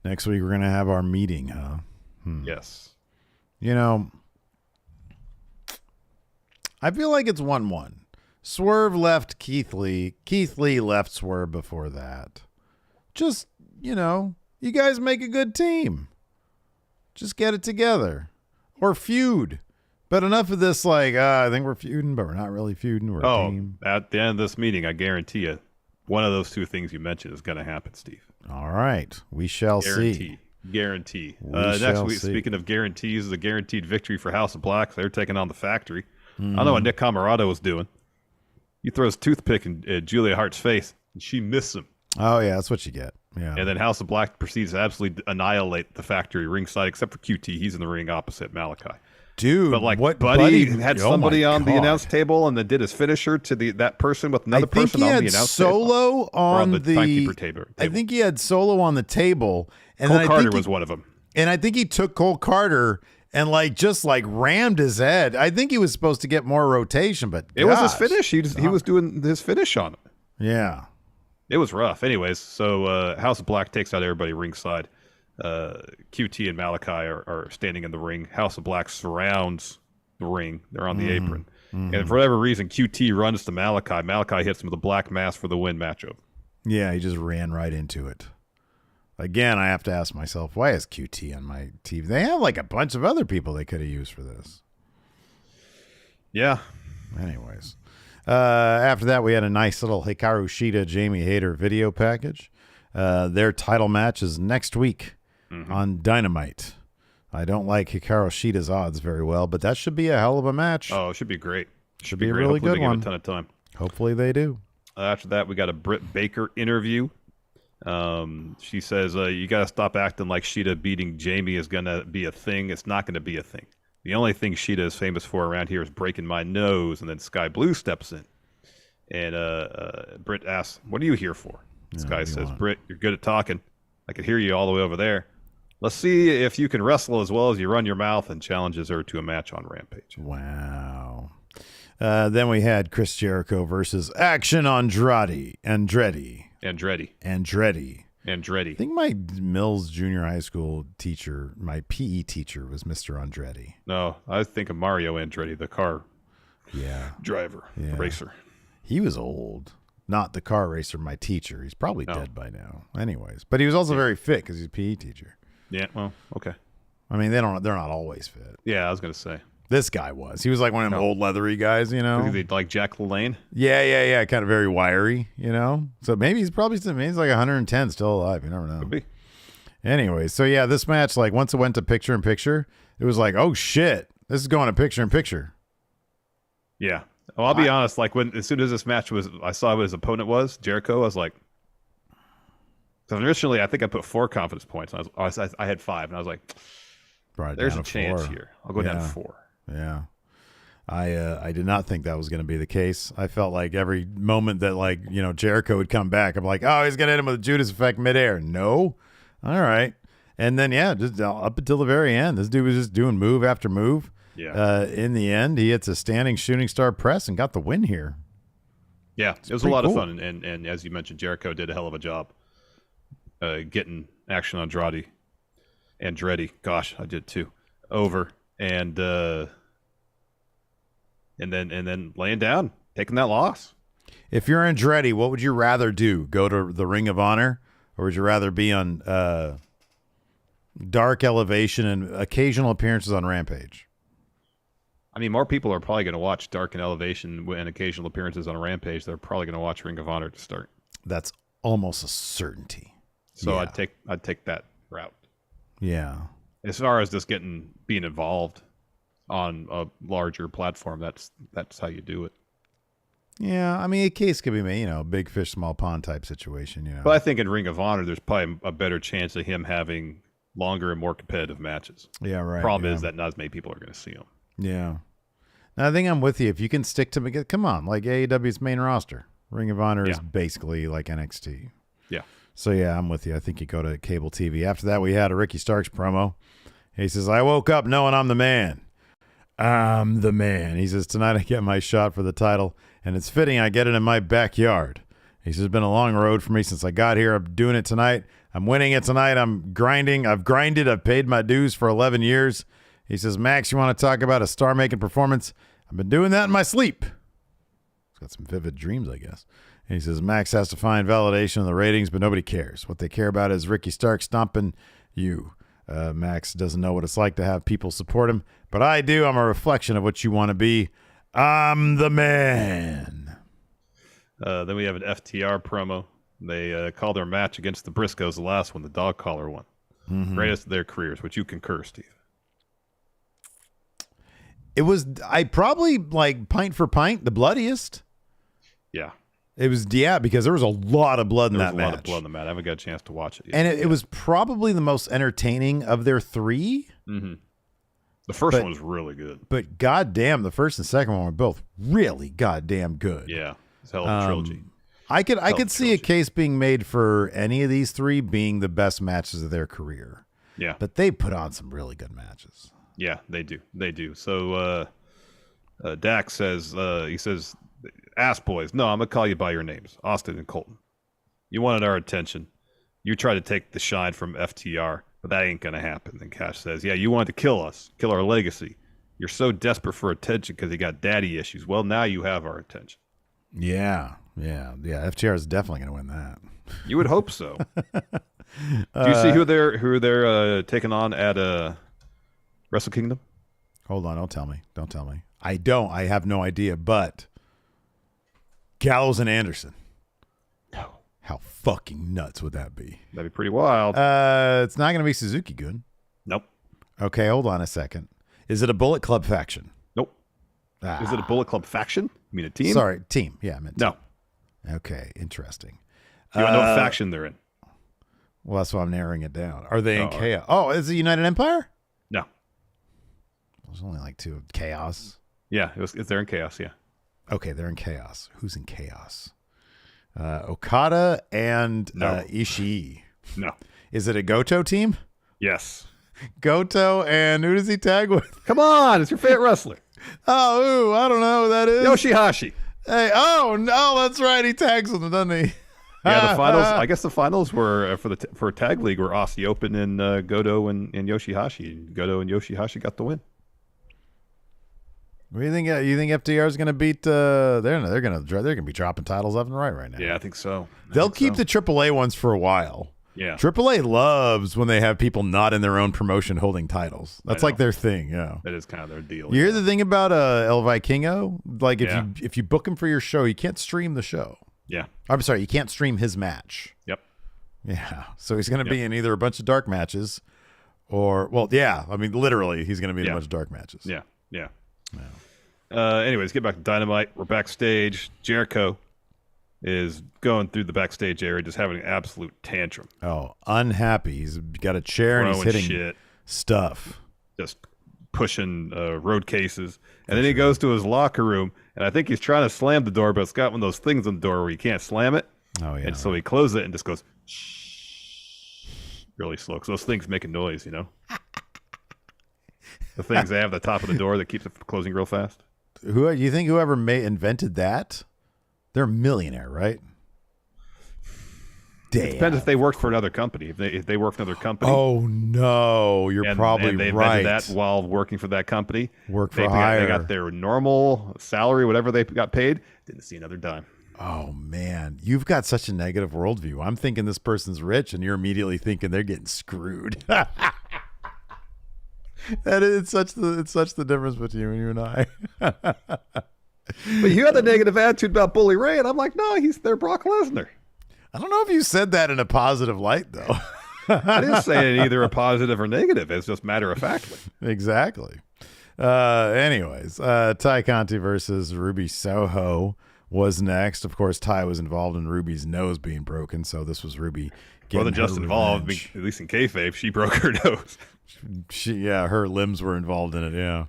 Next week we're going to have our meeting, huh? Yes. I feel like it's 1-1. Swerve left Keith Lee. Keith Lee left Swerve before that. Just, you guys make a good team. Just get it together. Or feud. But enough of this, I think we're feuding, but we're not really feuding. We're a team. At the end of this meeting, I guarantee you, one of those two things you mentioned is going to happen, Steve. All right. We shall see. Guarantee. Next week, speaking of guarantees, the guaranteed victory for House of Black. They're taking on the Factory. I don't know what Nick Camarado was doing. He throws toothpick in Julia Hart's face, and she misses him. Oh, yeah, that's what you get. Yeah. And then House of Black proceeds to absolutely annihilate the Factory ringside, except for QT. He's in the ring opposite Malachi. Dude, but what Buddy had somebody on the announce table and then did his finisher to that person with another person on the announce Solo table. on the timekeeper table. I think he had Solo on the table. And Cole Carter was one of them. And I think he took Cole Carter and just rammed his head. I think he was supposed to get more rotation, but it was his finish. He was doing his finish on it. Yeah. It was rough. Anyways, so House of Black takes out everybody ringside. QT and Malachi are standing in the ring. House of Black surrounds the ring. They're on the apron. And for whatever reason, QT runs to Malachi. Malachi hits him with a black mass for the win matchup. Yeah, he just ran right into it. Again, I have to ask myself, why is QT on my TV? They have a bunch of other people they could have used for this. Yeah. Anyways. After that, we had a nice little Hikaru Shida, Jamie Hayter video package. Their title match is next week on Dynamite. I don't like Hikaru Shida's odds very well, but that should be a hell of a match. Oh, it should be great. Should be a really Hopefully good one. Give it a ton of time. Hopefully they do. After that, we got a Britt Baker interview. She says, you got to stop acting like Shida beating Jamie is going to be a thing. It's not going to be a thing. The only thing Shida is famous for around here is breaking my nose. And then Sky Blue steps in. And Britt asks, what are you here for? This guy says, Britt, you're good at talking. I can hear you all the way over there. Let's see if you can wrestle as well as you run your mouth, and challenges her to a match on Rampage. Wow. Then we had Chris Jericho versus Action Andretti. I think my Mills Junior High School teacher, my PE teacher, was Mr. Andretti. No, I think of Mario Andretti, the car driver, racer. He was old. Not the car racer, my teacher. He's probably dead by now. Anyways, but he was also very fit because he's a PE teacher. Yeah, well, okay. I mean, they're not always fit. Yeah, I was going to say. This guy was. He was like one of them old leathery guys, Like Jack LaLanne? Yeah. Kind of very wiry, So maybe he's like 110 still alive. You never know. Could be. Anyway, so yeah, this match, once it went to picture-in-picture, it was like, oh shit, this is going to picture-in-picture. Yeah. Well, I'll be honest. As soon as this match I saw who his opponent was, Jericho. I was like, so initially, I think I put 4 confidence points. I had 5, and I was like, there's a chance here. I'll go down to 4. Yeah. I did not think that was going to be the case. I felt like every moment that Jericho would come back, I'm like, oh, he's going to hit him with a Judas effect midair. No. All right. And then, just up until the very end, this dude was just doing move after move. Yeah. In the end, he hits a standing shooting star press and got the win here. Yeah, it was a lot of fun. And as you mentioned, Jericho did a hell of a job getting Action Andretti. Gosh, I did too. Over. And then laying down, taking that loss. If you're Andretti, what would you rather do? Go to the Ring of Honor, or would you rather be on Dark Elevation and occasional appearances on Rampage? I mean, more people are probably going to watch Dark and Elevation and occasional appearances on Rampage. They're probably going to watch Ring of Honor to start. That's almost a certainty. So I'd take that route. Yeah. As far as just being involved, on a larger platform, that's how you do it. Yeah, I mean, a case could be made, big fish, small pond type situation, But I think in Ring of Honor, there's probably a better chance of him having longer and more competitive matches. Yeah, right. Problem is that not as many people are going to see him. Yeah. Now, I think I'm with you. If you can stick to, come on, like AEW's main roster. Ring of Honor is basically like NXT. Yeah. So, yeah, I'm with you. I think you go to cable TV. After that, we had a Ricky Starks promo. He says, I woke up knowing I'm the man. I'm the man. He says, tonight I get my shot for the title, and it's fitting I get it in my backyard. He says, it's been a long road for me since I got here. I'm doing it tonight. I'm winning it tonight. I'm grinding. I've grinded. I've paid my dues for 11 years. He says, Max, you want to talk about a star-making performance? I've been doing that in my sleep. He's got some vivid dreams, I guess. And he says, Max has to find validation in the ratings, but nobody cares. What they care about is Ricky Stark stomping you. Max doesn't know what it's like to have people support him, but I do. I'm a reflection of what you want to be. I'm the man. Then we have an FTR promo. They called their match against the Briscoes, the last one, the dog collar one. Mm-hmm. Greatest of their careers, which you concur, Steve. It was, I probably, like, pint for pint, the bloodiest. Yeah. It was, because there was a lot of blood in that match. There was a lot of blood in the match. I haven't got a chance to watch it yet. And it was probably the most entertaining of their three. Mm-hmm. The first one was really good. But goddamn, the first and second one were both really goddamn good. Yeah. It's a hell of a trilogy. I could see a case being made for any of these three being the best matches of their career. Yeah. But they put on some really good matches. Yeah, they do. They do. So Dax says, he says, ass boys, no, I'm going to call you by your names, Austin and Colton. You wanted our attention. You tried to take the shine from FTR, but that ain't going to happen. And Cash says, yeah, you wanted to kill us, kill our legacy. You're so desperate for attention because you got daddy issues. Well, now you have our attention. Yeah. FTR is definitely going to win that. You would hope so. Do you see who they're taking on at Wrestle Kingdom? Hold on, don't tell me. I don't. I have no idea. But Gallows and Anderson. No. How fucking nuts would that be? That'd be pretty wild. It's not going to be Suzuki-gun. Nope. Okay, hold on a second. Is it a Bullet Club faction? Nope. Is it a Bullet Club faction? You mean a team? Sorry, team. Yeah, I meant team. No. Okay, interesting. You don't know what faction they're in. Well, that's why I'm narrowing it down. Are they in Chaos? Oh, is it United Empire? No. There's only like two. Chaos? Yeah, they're in Chaos, yeah. Okay, they're in Chaos. Who's in Chaos? Okada and Ishii. No. Is it a Goto team? Yes. Goto, and who does he tag with? Come on, it's your favorite wrestler. I don't know who that is. Yoshihashi. Hey, no, that's right. He tags with them, doesn't he? Yeah, the finals. I guess the finals were for Tag League were Aussie Open and Goto and Yoshihashi. And Goto and Yoshihashi got the win. What do you think? You think FTR is going to beat? They're going to be dropping titles left and right now. Yeah, I think so. They'll keep the AAA ones for a while. Yeah, AAA loves when they have people not in their own promotion holding titles. That's like their thing. Yeah, that is kind of their deal. You hear the thing about El Vikingo? Like if you book him for your show, you can't stream the show. Yeah, I'm sorry, you can't stream his match. Yep. Yeah, so he's going to be in either a bunch of dark matches, or I mean, literally, he's going to be in a bunch of dark matches. Yeah. Anyways, get back to Dynamite. We're backstage. Jericho is going through the backstage area, just having an absolute tantrum. Oh, unhappy. He's got a chair and he's hitting stuff. Just pushing road cases. And then he goes to his locker room, and I think he's trying to slam the door, but it's got one of those things on the door where you can't slam it. Oh, yeah. And so he closes it and just goes shh, really slow, because those things make a noise, you know? The things they have at the top of the door that keeps it from closing real fast. Who you think whoever invented that? They're a millionaire, right? Damn. It depends if they worked for another company. If they work for another company. Oh no, you're probably and they right. Invented that while working for that company. Work for hire. They got their normal salary, whatever they got paid. Didn't see another dime. Oh man, you've got such a negative worldview. I'm thinking this person's rich, and you're immediately thinking they're getting screwed. It's such the difference between you and I. But you had the negative attitude about Bully Ray, and I'm like, no, they're Brock Lesnar. I don't know if you said that in a positive light, though. I didn't say it either a positive or negative. It's just matter of factly. Exactly. Anyways, Ty Conti versus Ruby Soho was next. Of course, Ty was involved in Ruby's nose being broken, so this was Ruby getting More than just involved, at least in kayfabe, she broke her nose. Her limbs were involved in it.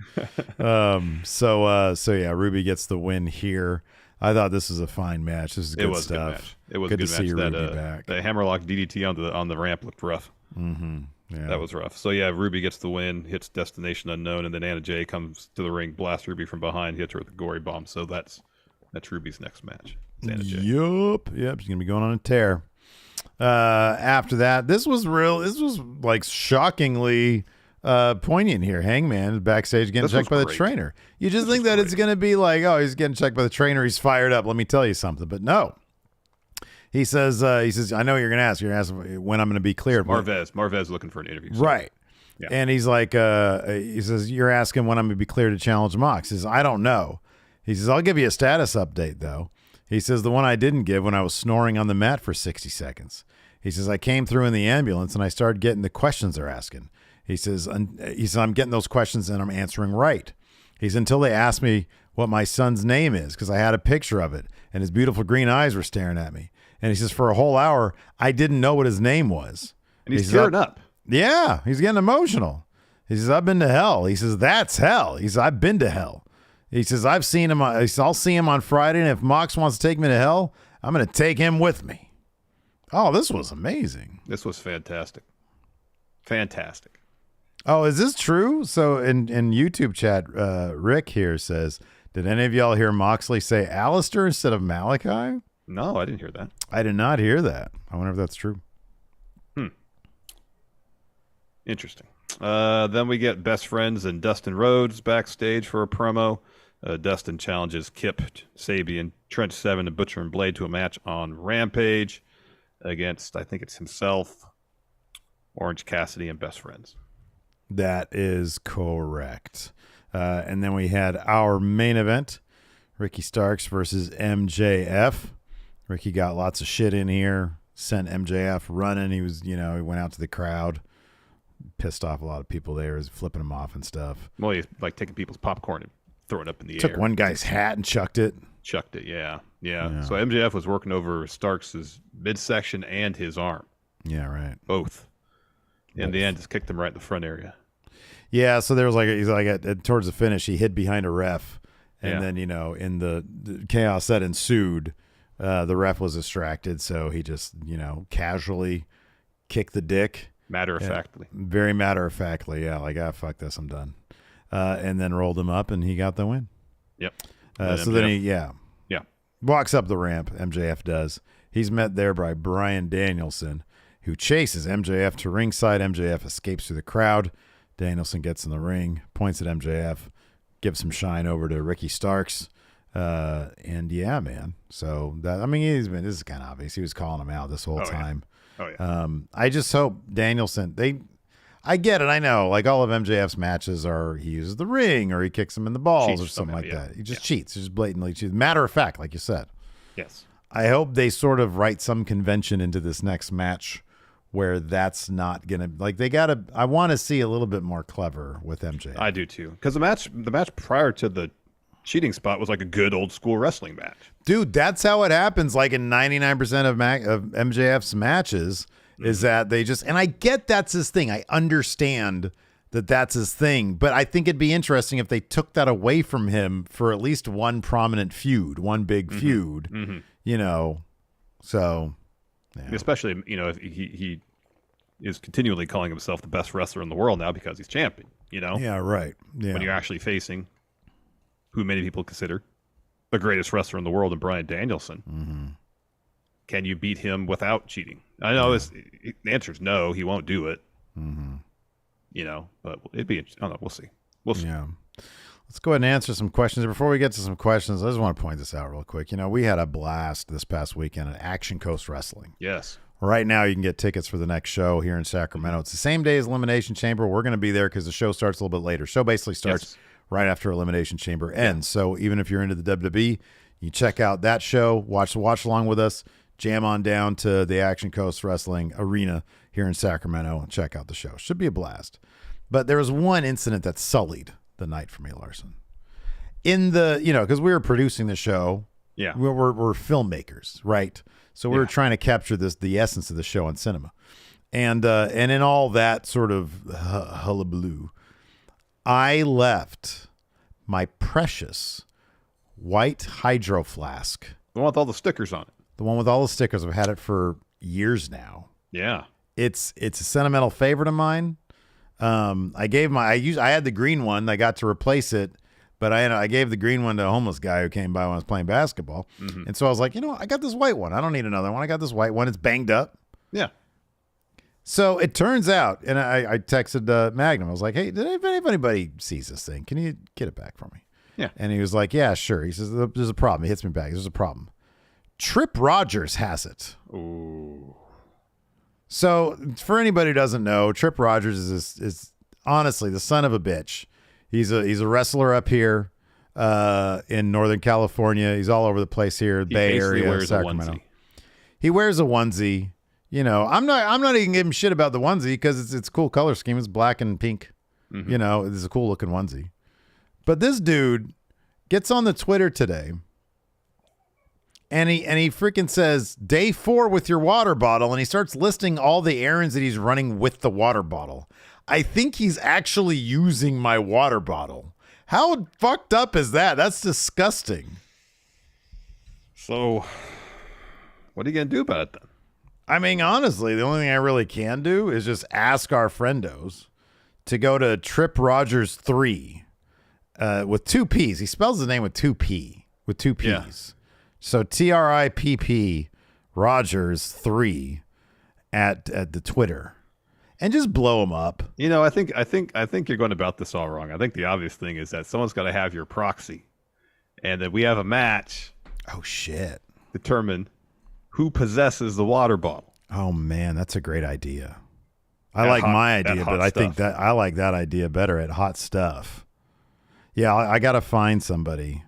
Yeah. So yeah, Ruby gets the win here. I thought this was a fine match. This is good stuff. Good match. It was good to see Ruby back. The hammerlock DDT on the ramp looked rough. Mm-hmm. Yeah. That was rough. So yeah, Ruby gets the win, hits Destination Unknown, and then Anna Jay comes to the ring, blasts Ruby from behind, hits her with a gory bomb. So that's Ruby's next match. Anna Jay. Yep. She's gonna be going on a tear. After that, this was like shockingly poignant here. Hangman is backstage getting checked by the trainer. You just think that it's gonna be like, oh, he's getting checked by the trainer, he's fired up. Let me tell you something, but no. He says, I know you're going to ask. You're going to ask when I'm going to be cleared. Marvez looking for an interview. So. Right. Yeah. And he's like, he says, you're asking when I'm going to be cleared to challenge Mox. He says, I don't know. He says, I'll give you a status update, though. He says, the one I didn't give when I was snoring on the mat for 60 seconds. He says, I came through in the ambulance and I started getting the questions they're asking. He says, I'm getting those questions and I'm answering right. He says, until they asked me what my son's name is, because I had a picture of it and his beautiful green eyes were staring at me. And he says, for a whole hour, I didn't know what his name was. And he's tearing up. Yeah, he's getting emotional. He says, I've been to hell. He says, that's hell. He says, I've been to hell. He says, I've seen him. I'll see him on Friday, and if Mox wants to take me to hell, I'm going to take him with me. Oh, this was amazing. This was fantastic. Fantastic. Oh, is this true? So in YouTube chat, Rick here says, did any of y'all hear Moxley say Alistair instead of Malachi? No, I didn't hear that. I did not hear that. I wonder if that's true. Interesting. Then we get Best Friends and Dustin Rhodes backstage for a promo. Dustin challenges Kip, Sabian, Trent Seven, and Butcher and Blade to a match on Rampage against, I think it's himself, Orange Cassidy, and Best Friends. That is correct. And then we had our main event, Ricky Starks versus MJF. Ricky got lots of shit in here, sent MJF running. He was, he went out to the crowd, pissed off a lot of people there, was flipping them off and stuff. Well, he's like taking people's popcorn and throwing it up in the air. Took one guy's hat and chucked it. Yeah. So MJF was working over Starks' midsection and his arm. Yeah, right. Both. In the end, just kicked him right in the front area. Yeah, so there was towards the finish, he hid behind a ref. And then, in the chaos that ensued, the ref was distracted, so he just, casually kicked the dick. Matter-of-factly. Very matter-of-factly, yeah. Like, fuck this, I'm done. And then rolled him up, and he got the win. Yep. Then he walks up the ramp, MJF does. He's met there by Bryan Danielson, who chases MJF to ringside. MJF escapes through the crowd. Danielson gets in the ring, points at MJF, gives some shine over to Ricky Starks. And yeah, man. So this is kind of obvious. He was calling him out this whole time. Oh yeah. I just hope Danielson, I get it. I know, like all of MJF's matches are, he uses the ring or he kicks him in the balls cheats or something like that. He just cheats. He just blatantly cheats. Matter of fact, like you said. Yes. I hope they sort of write some convention into this next match where that's not gonna, like, I want to see a little bit more clever with MJF. I do too, because the match prior to the cheating spot was like a good old school wrestling match. Dude, that's how it happens. Like in 99% of MJF's matches, is that they just, and I get that's his thing. I understand that that's his thing, but I think it'd be interesting if they took that away from him for at least one prominent feud, one big feud. So. Yeah. Especially, if he is continually calling himself the best wrestler in the world now because he's champion, Yeah, right. Yeah. When you're actually facing who many people consider the greatest wrestler in the world in Bryan Danielson. Mm-hmm. Can you beat him without cheating? I know the answer is no, he won't do it. Mm-hmm. But it'd be interesting. I don't know. We'll see. Yeah. Let's go ahead and answer some questions. Before we get to some questions, I just want to point this out real quick. We had a blast this past weekend at Action Coast Wrestling. Yes. Right now, you can get tickets for the next show here in Sacramento. It's the same day as Elimination Chamber. We're going to be there because the show starts a little bit later. Show basically starts right after Elimination Chamber ends. So even if you're into the WWE, you check out that show, watch along with us, jam on down to the Action Coast Wrestling Arena here in Sacramento and check out the show. Should be a blast. But there was one incident that sullied the night for me, Larson. In the, because we were producing the show. Yeah. We're filmmakers, right? So we were trying to capture the essence of the show on cinema. And in all that sort of hullabaloo, I left my precious white hydro flask. The one with all the stickers on it. The one with all the stickers. I've had it for years now. Yeah. It's a sentimental favorite of mine. I had the green one. I got to replace it, but I gave the green one to a homeless guy who came by when I was playing basketball. Mm-hmm. And so I was like, I got this white one. I don't need another one. I got this white one. It's banged up. Yeah. So it turns out, and I texted Magnum. I was like, hey, if anybody sees this thing, can you get it back for me? Yeah. And he was like, yeah, sure. He says, there's a problem. He hits me back. There's a problem. Trip Rogers has it. Ooh. So for anybody who doesn't know, Trip Rogers is honestly the son of a bitch. He's a wrestler up here in Northern California. He's all over the place here, Bay Area, Sacramento. He wears a onesie. I'm not even giving shit about the onesie because it's a cool color scheme. It's black and pink. Mm-hmm. It's a cool looking onesie. But this dude gets on the Twitter today. And he freaking says, day 4 with your water bottle. And he starts listing all the errands that he's running with the water bottle. I think he's actually using my water bottle. How fucked up is that? That's disgusting. So what are you going to do about it then? I mean, honestly, the only thing I really can do is just ask our friendos to go to Trip Rogers 3 with 2 P's. He spells the name with 2 P's. Yeah. So TRIPP Rogers 3 at the Twitter, and just blow him up. I think you're going about this all wrong. I think the obvious thing is that someone's got to have your proxy, and that we have a match. Oh shit! Determine who possesses the water bottle. Oh man, that's a great idea. I like my idea, but I think that I like that idea better at Hot Stuff. Yeah, I got to find somebody.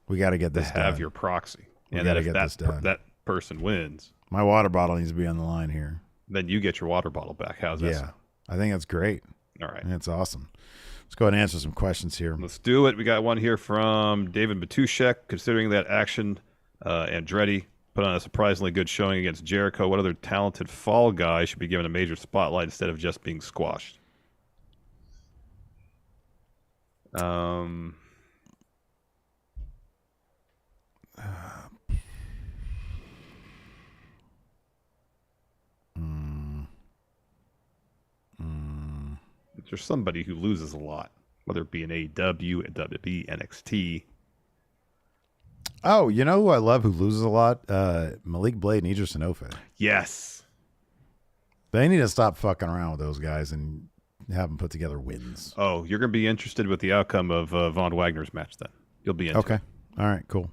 We got to get this done. Have your proxy. We got to get this done. That person wins. My water bottle needs to be on the line here. Then you get your water bottle back. How's that? Yeah, I think that's great. All right. That's awesome. Let's go ahead and answer some questions here. Let's do it. We got one here from David Batushek. Considering that Action Andretti put on a surprisingly good showing against Jericho, what other talented fall guy should be given a major spotlight instead of just being squashed? There's somebody who loses a lot, whether it be in AEW, WWE, NXT. Oh, who I love who loses a lot? Malik Blade and Idris Enofe. Yes. They need to stop fucking around with those guys and have them put together wins. Oh, you're going to be interested with the outcome of Von Wagner's match then. You'll be into it. All right, cool.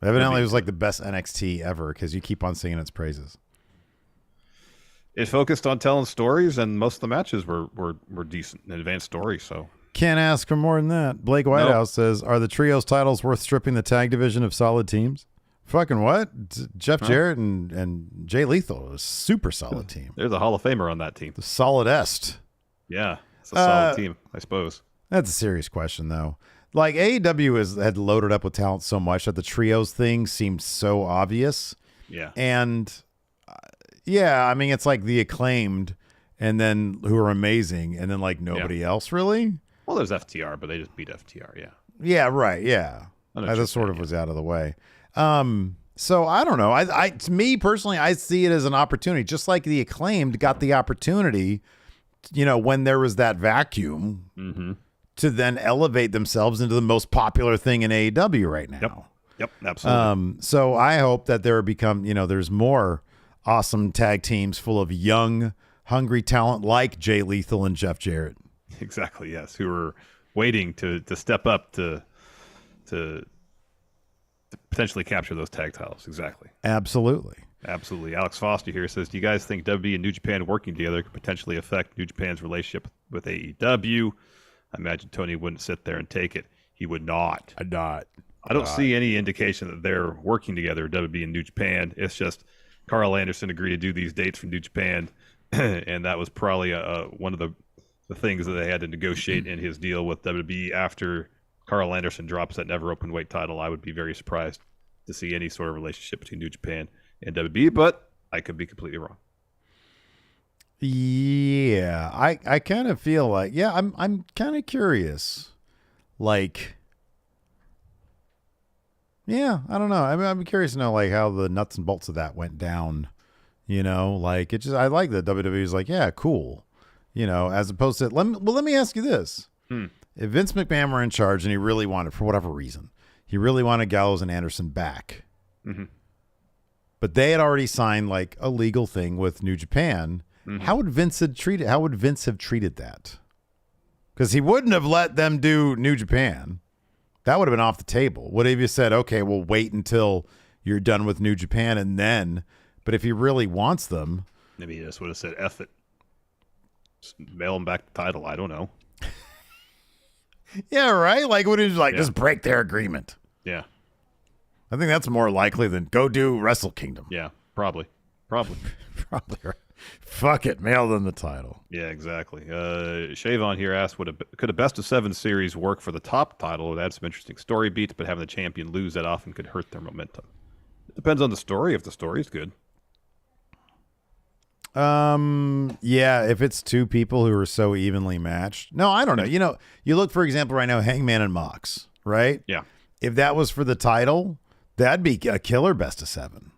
Evidently, it was like the best NXT ever because you keep on singing its praises. It focused on telling stories, and most of the matches were decent and advanced stories. So can't ask for more than that. Blake Whitehouse says, "Are the trios titles worth stripping the tag division of solid teams?" Fucking what? Jeff Jarrett and Jay Lethal, a super solid team. There's a Hall of Famer on that team. The solidest. Yeah, it's a solid team, I suppose. That's a serious question, though. Like AEW had loaded up with talent so much that the trios thing seemed so obvious. Yeah, and. Yeah, I mean, it's like the Acclaimed, and then who are amazing, and then like nobody else really. Well, there's FTR, but they just beat FTR. Yeah. Yeah. Right. Yeah. That sort of was out of the way. So I don't know. I to me personally, I see it as an opportunity, just like the Acclaimed got the opportunity, when there was that vacuum, to then elevate themselves into the most popular thing in AEW right now. Yep. Absolutely. So I hope that there become, there's more awesome tag teams full of young, hungry talent like Jay Lethal and Jeff Jarrett. Exactly, yes. Who are waiting to step up to potentially capture those tag titles. Exactly. Absolutely. Alex Foster here says, do you guys think WWE and New Japan working together could potentially affect New Japan's relationship with AEW? I imagine Tony wouldn't sit there and take it. He would not. I don't see any indication that they're working together, WWE and New Japan. It's just Carl Anderson agreed to do these dates from New Japan, and that was probably one of the the things that they had to negotiate in his deal with WWE after Carl Anderson drops that never open weight title, I would be very surprised to see any sort of relationship between New Japan and WWE, but I could be completely wrong. Yeah, I kind of feel like, yeah, I'm kind of curious. Like, yeah, I don't know. I mean, I'm curious to know like how the nuts and bolts of that went down. You know, like it just, I like that WWE is like, yeah, cool. You know, as opposed to, let me ask you this. If Vince McMahon were in charge and he really wanted, for whatever reason, he really wanted Gallows and Anderson back, but they had already signed like a legal thing with New Japan, how would Vince have treated that? Because he wouldn't have let them do New Japan. That would have been off the table. What if you said, okay, we'll wait until you're done with New Japan and then, but if he really wants them. Maybe he just would have said, F it. Just mail him back the title. I don't know. Yeah, right? Like, what is like, just break their agreement. Yeah. I think that's more likely than go do Wrestle Kingdom. Yeah, probably. Probably right. Fuck it, mail them the title. Yeah, exactly. Shavon here asked, could a best of 7 series work for the top title? It would add some interesting story beats, but having the champion lose that often could hurt their momentum. It depends on the story. If the story is good. Yeah, if it's two people who are so evenly matched. No, I don't know. You know, you look, for example, right now, Hangman and Mox, right? Yeah. If that was for the title, that'd be a killer best of 7.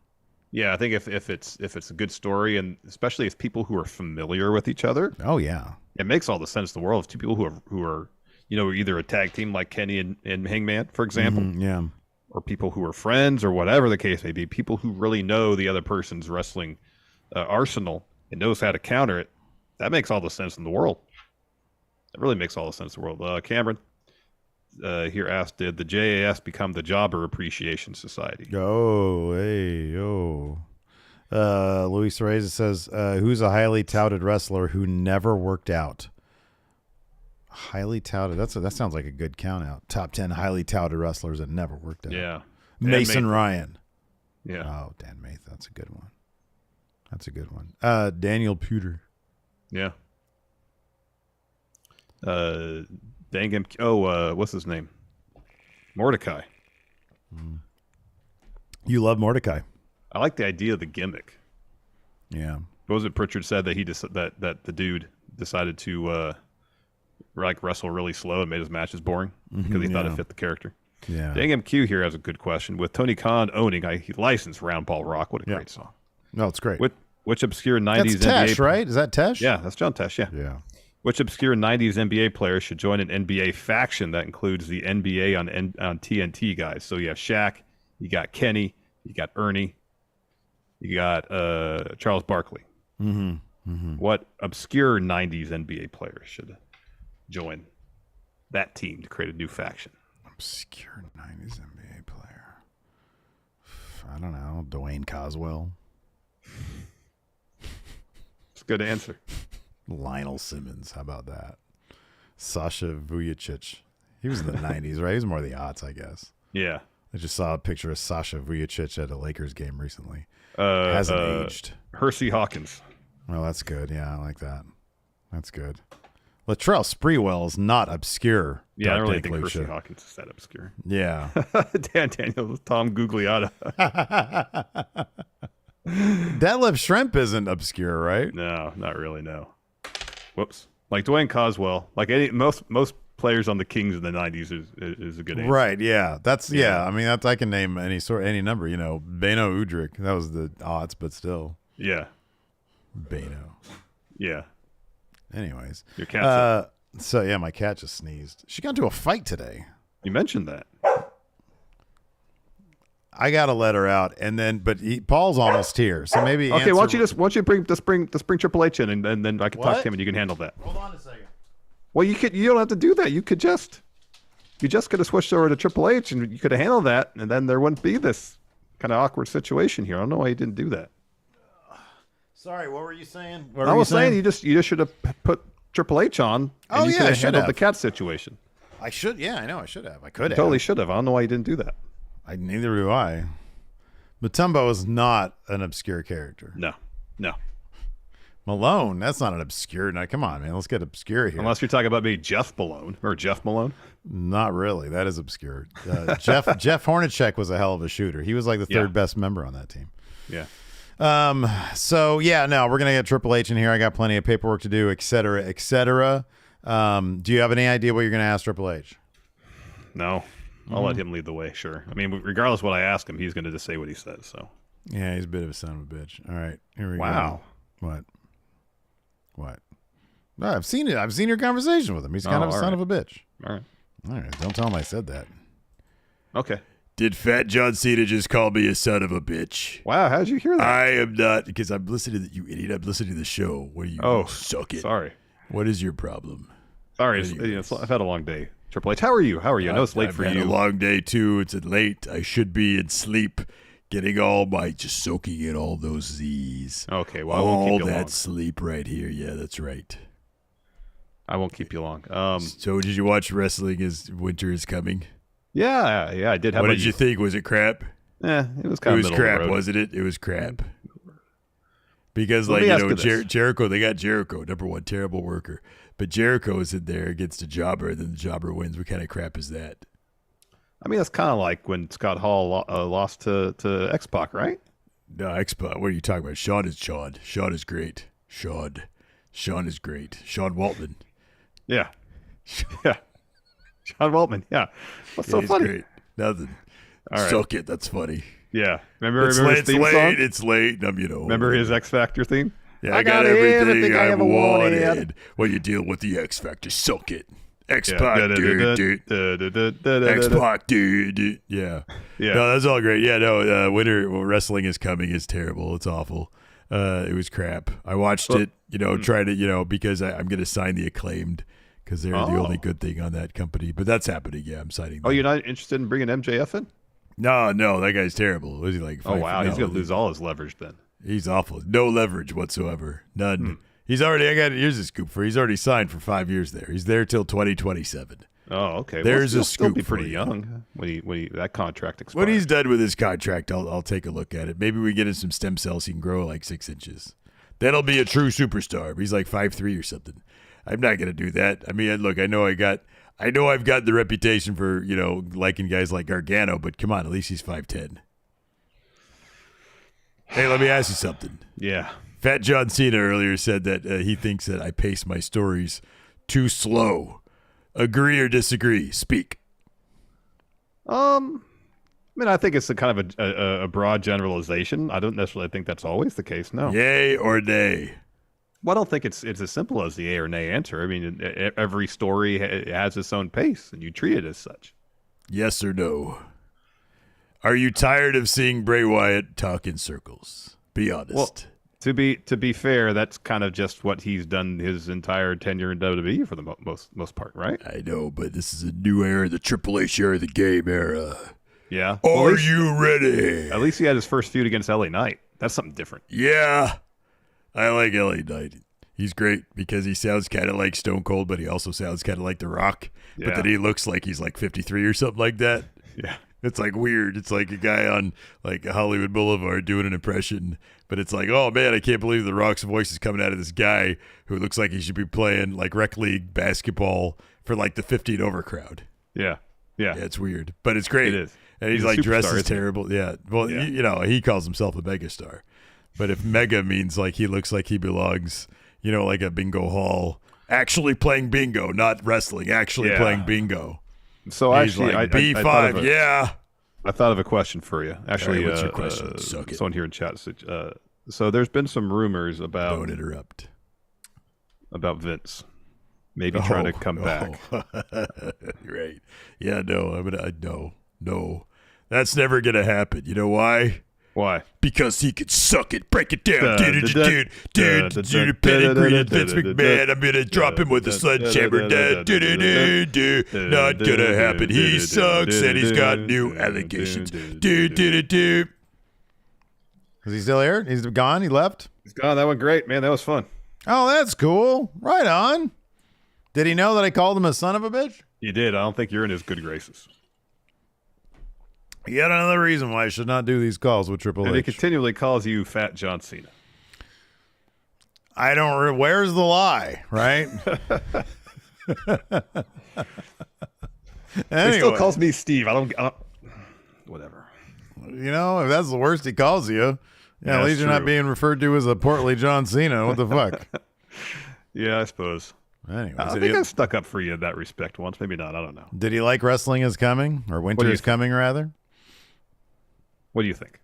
Yeah, I think if it's a good story, and especially if people who are familiar with each other. Oh yeah, it makes all the sense in the world. If two people who are either a tag team like Kenny and Hangman, for example, yeah, or people who are friends or whatever the case may be, people who really know the other person's wrestling arsenal and knows how to counter it. That makes all the sense in the world. It really makes all the sense in the world. Cameron here asked, did the JAS become the Jobber Appreciation Society? Oh, hey, oh. Luis Reyes says, who's a highly touted wrestler who never worked out? Highly touted. That sounds like a good count out. Top 10 highly touted wrestlers that never worked out. Yeah. Mason Ryan. Yeah. Oh, Dan Maith. That's a good one. Daniel Puder. Yeah. What's his name? Mordecai. You love Mordecai. I like the idea of the gimmick. Yeah. What was it Pritchard said that that the dude decided to wrestle really slow and made his matches boring because he thought it fit the character. Yeah. Dang MQ here has a good question. With Tony Khan owning, he licensed Round Ball Rock. What a great song. No, it's great. Which obscure 90s that's Tesh, NBA right? Is that Tesh? Yeah, that's John Tesh, yeah. Yeah. Which obscure 90s NBA player should join an NBA faction that includes the NBA on TNT guys? So you have Shaq, you got Kenny, you got Ernie, you got Charles Barkley. What obscure 90s NBA player should join that team to create a new faction? Obscure 90s NBA player. I don't know. Dwayne Coswell. It's a good answer. Lionel Simmons. How about that? Sasha Vujacic. He was in the 90s, right? He was more of the aughts, I guess. Yeah. I just saw a picture of Sasha Vujacic at a Lakers game recently. Hasn't aged. Hersey Hawkins. Well, that's good. Yeah, I like that. That's good. Latrell Sprewell is not obscure. Yeah, I don't really think Hersey Hawkins is that obscure. Yeah. Dan Daniels, Tom Gugliotta. Detlef Schrempf isn't obscure, right? No, not really, no. Whoops. Like Dwayne Coswell, like most players on the Kings in the 90s is a good answer. Right, yeah. That's yeah. I mean, I can name any number, Beno Udrich. That was the odds, but still. Yeah. Beno. Yeah. Anyways. Your cat. So yeah, my cat just sneezed. She got into a fight today. You mentioned that. I gotta let her out, and then Paul's almost here, so maybe. Okay, why don't you bring Triple H in, and then I can talk to him, and you can handle that. Hold on a second. Well, you don't have to do that. You could just could have switched over to Triple H, and you could have handled that, and then there wouldn't be this kind of awkward situation here. I don't know why you didn't do that. Sorry, what were you saying? I was saying you just should have put Triple H on, and you could have handled the cat situation. I should, yeah, I know I should have. I could have. Totally should have. I don't know why you didn't do that. Neither do I. Mutombo is not an obscure character. No. Malone? That's not an obscure. Now, come on, man. Let's get obscure here. Unless you're talking about me, Jeff Malone or Jeff Malone. Not really. That is obscure. Jeff Hornacek was a hell of a shooter. He was like the third best member on that team. Yeah. So yeah, no, we're gonna get Triple H in here. I got plenty of paperwork to do, et cetera, et cetera. Do you have any idea what you're gonna ask Triple H? No. I'll let him lead the way. Sure. I mean, regardless of what I ask him, he's gonna just say what he says. So. Yeah, he's a bit of a son of a bitch. All right, here we go. Wow. What? No, I've seen it. I've seen your conversation with him. He's kind of a son of a bitch. All right. Don't tell him I said that. Okay. Did Fat John Cena just call me a son of a bitch? Wow, how'd you hear that? I am not, because I'm listening to you idiot. I'm listening to the show where you suck it. Sorry. What is your problem? Sorry, I've had a long day. Triple H, how are you? I know it's late for you. I've had a long day too. It's late. I should be in sleep, getting just soaking in all those Z's. Okay, well, I won't keep you long. All that sleep right here. Yeah, that's right. I won't keep you long. So did you watch wrestling as Winter is Coming? Yeah, I did. What did you think? Was it crap? It was kind of middle crap, of the road. wasn't it? It was crap. Because, Jericho, they got Jericho, number one, terrible worker. But Jericho is in there against a jobber, and then the jobber wins. What kind of crap is that? I mean, that's kind of like when Scott Hall lost to X-Pac, right? No, X-Pac. What are you talking about? Sean is great. Sean is great. Sean Waltman. Yeah. Yeah. Sean Waltman. Yeah. What's so funny? Great. Nothing. All right. Suck it. That's funny. Yeah. Remember his theme song? It's late. Remember his X Factor theme? Yeah, I got everything I ever wanted. Well, you deal with the X Factor. Suck it. X-Pac, dude. X-Pac, dude. Yeah. No, that's all great. Yeah, no, Winter Wrestling is Coming is terrible. It's awful. It was crap. I watched it, try to, because I'm going to sign the Acclaimed because they're the only good thing on that company. But that's happening. Yeah, I'm signing them. Oh, you're not interested in bringing MJF in? No, that guy's terrible. Was he like? Oh, wow. He's going to lose all his leverage then. He's awful. No leverage whatsoever. None. He's already, here's a scoop for, he's already signed for 5 years there. He's there till 2027. Oh, okay. There's a scoop. He'll be pretty young when that contract expires. When he's done with his contract, I'll take a look at it. Maybe we get him some stem cells. He can grow like 6 inches. That'll be a true superstar. He's like 5'3" or something. I'm not gonna do that. I mean, look, I know I've got the reputation for liking guys like Gargano, but come on, at least he's 5'10". Hey, let me ask you something. Yeah. Fat John Cena earlier said that he thinks that I pace my stories too slow. Agree or disagree? Speak. I mean, I think it's a kind of a broad generalization. I don't necessarily think that's always the case. No. Yay or nay? Well, I don't think it's as simple as the yay or nay answer. I mean, every story has its own pace, and you treat it as such. Yes or no? Are you tired of seeing Bray Wyatt talk in circles? Be honest. Well, to be fair, that's kind of just what he's done his entire tenure in WWE for the most part, right? I know, but this is a new era, the Triple H era, the game era. Yeah. Are you ready? At least he had his first feud against LA Knight. That's something different. Yeah. I like LA Knight. He's great because he sounds kind of like Stone Cold, but he also sounds kind of like The Rock. Yeah. But then he looks like he's like 53 or something like that. Yeah. It's like weird. It's like a guy on like Hollywood Boulevard doing an impression, but it's like, oh man, I can't believe The Rock's voice is coming out of this guy who looks like he should be playing like rec league basketball for like the 50 and over crowd. Yeah. Yeah, it's weird, but it's great. It is. And he's like dressed as terrible. Yeah. Well, yeah. He calls himself a megastar, but if mega means like he looks like he belongs, like a bingo hall, actually playing bingo, not wrestling, actually playing bingo. So actually, like, B5, I thought of a question for you. Actually, what's your question? Someone here in chat. So there's been some rumors about. Don't interrupt. About Vince, maybe trying to come back. Right? Yeah. No. No. That's never gonna happen. You know why? Why? Because he could suck it, break it down, dude, pedigree and Vince McMahon. I'm gonna drop him with a sledgehammer, not gonna happen. He sucks and he's got new allegations, Is he still here? He's gone? He left? He's gone. That went great, man. That was fun. Oh, that's cool. Right on. Did he know that I called him a son of a bitch? You did. I don't think you're in his good graces. Yet another reason why I should not do these calls with Triple H. And he continually calls you Fat John Cena. I don't. Where's the lie, right? Anyway, he still calls me Steve. I don't. Whatever. You know, if that's the worst he calls you, at least you're true. not being referred to as a portly John Cena. What the fuck? Yeah, I suppose. Anyway, I think I stuck up for you in that respect once. Maybe not. I don't know. Did he like Wrestling Is Coming, or Winter Is Coming, rather? What do you think?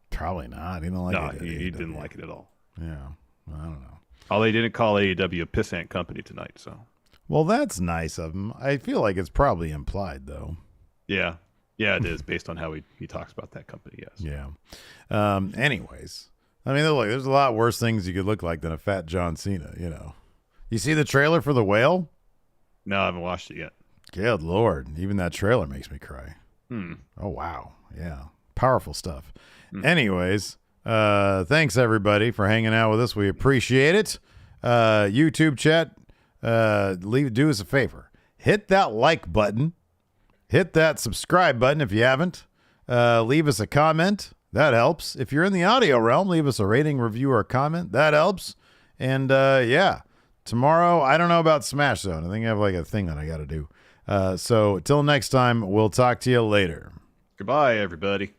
Probably not. He didn't like it. No, he didn't like it at all. Yeah, I don't know. Oh, they didn't call AEW a pissant company tonight, so. Well, that's nice of him. I feel like it's probably implied, though. Yeah. Yeah, it is, based on how he talks about that company, yes. Yeah. Anyways, I mean, look, there's a lot worse things you could look like than a fat John Cena, you know. You see the trailer for The Whale? No, I haven't watched it yet. Good Lord. Even that trailer makes me cry. Oh, wow. Yeah. Powerful stuff. Anyways, thanks, everybody, for hanging out with us. We appreciate it. YouTube chat, do us a favor. Hit that like button. Hit that subscribe button if you haven't. Leave us a comment. That helps. If you're in the audio realm, leave us a rating, review, or comment. That helps. And, yeah. Tomorrow, I don't know about Smash Zone. I think I have like a thing that I got to do. So till next time, we'll talk to you later. Goodbye, everybody.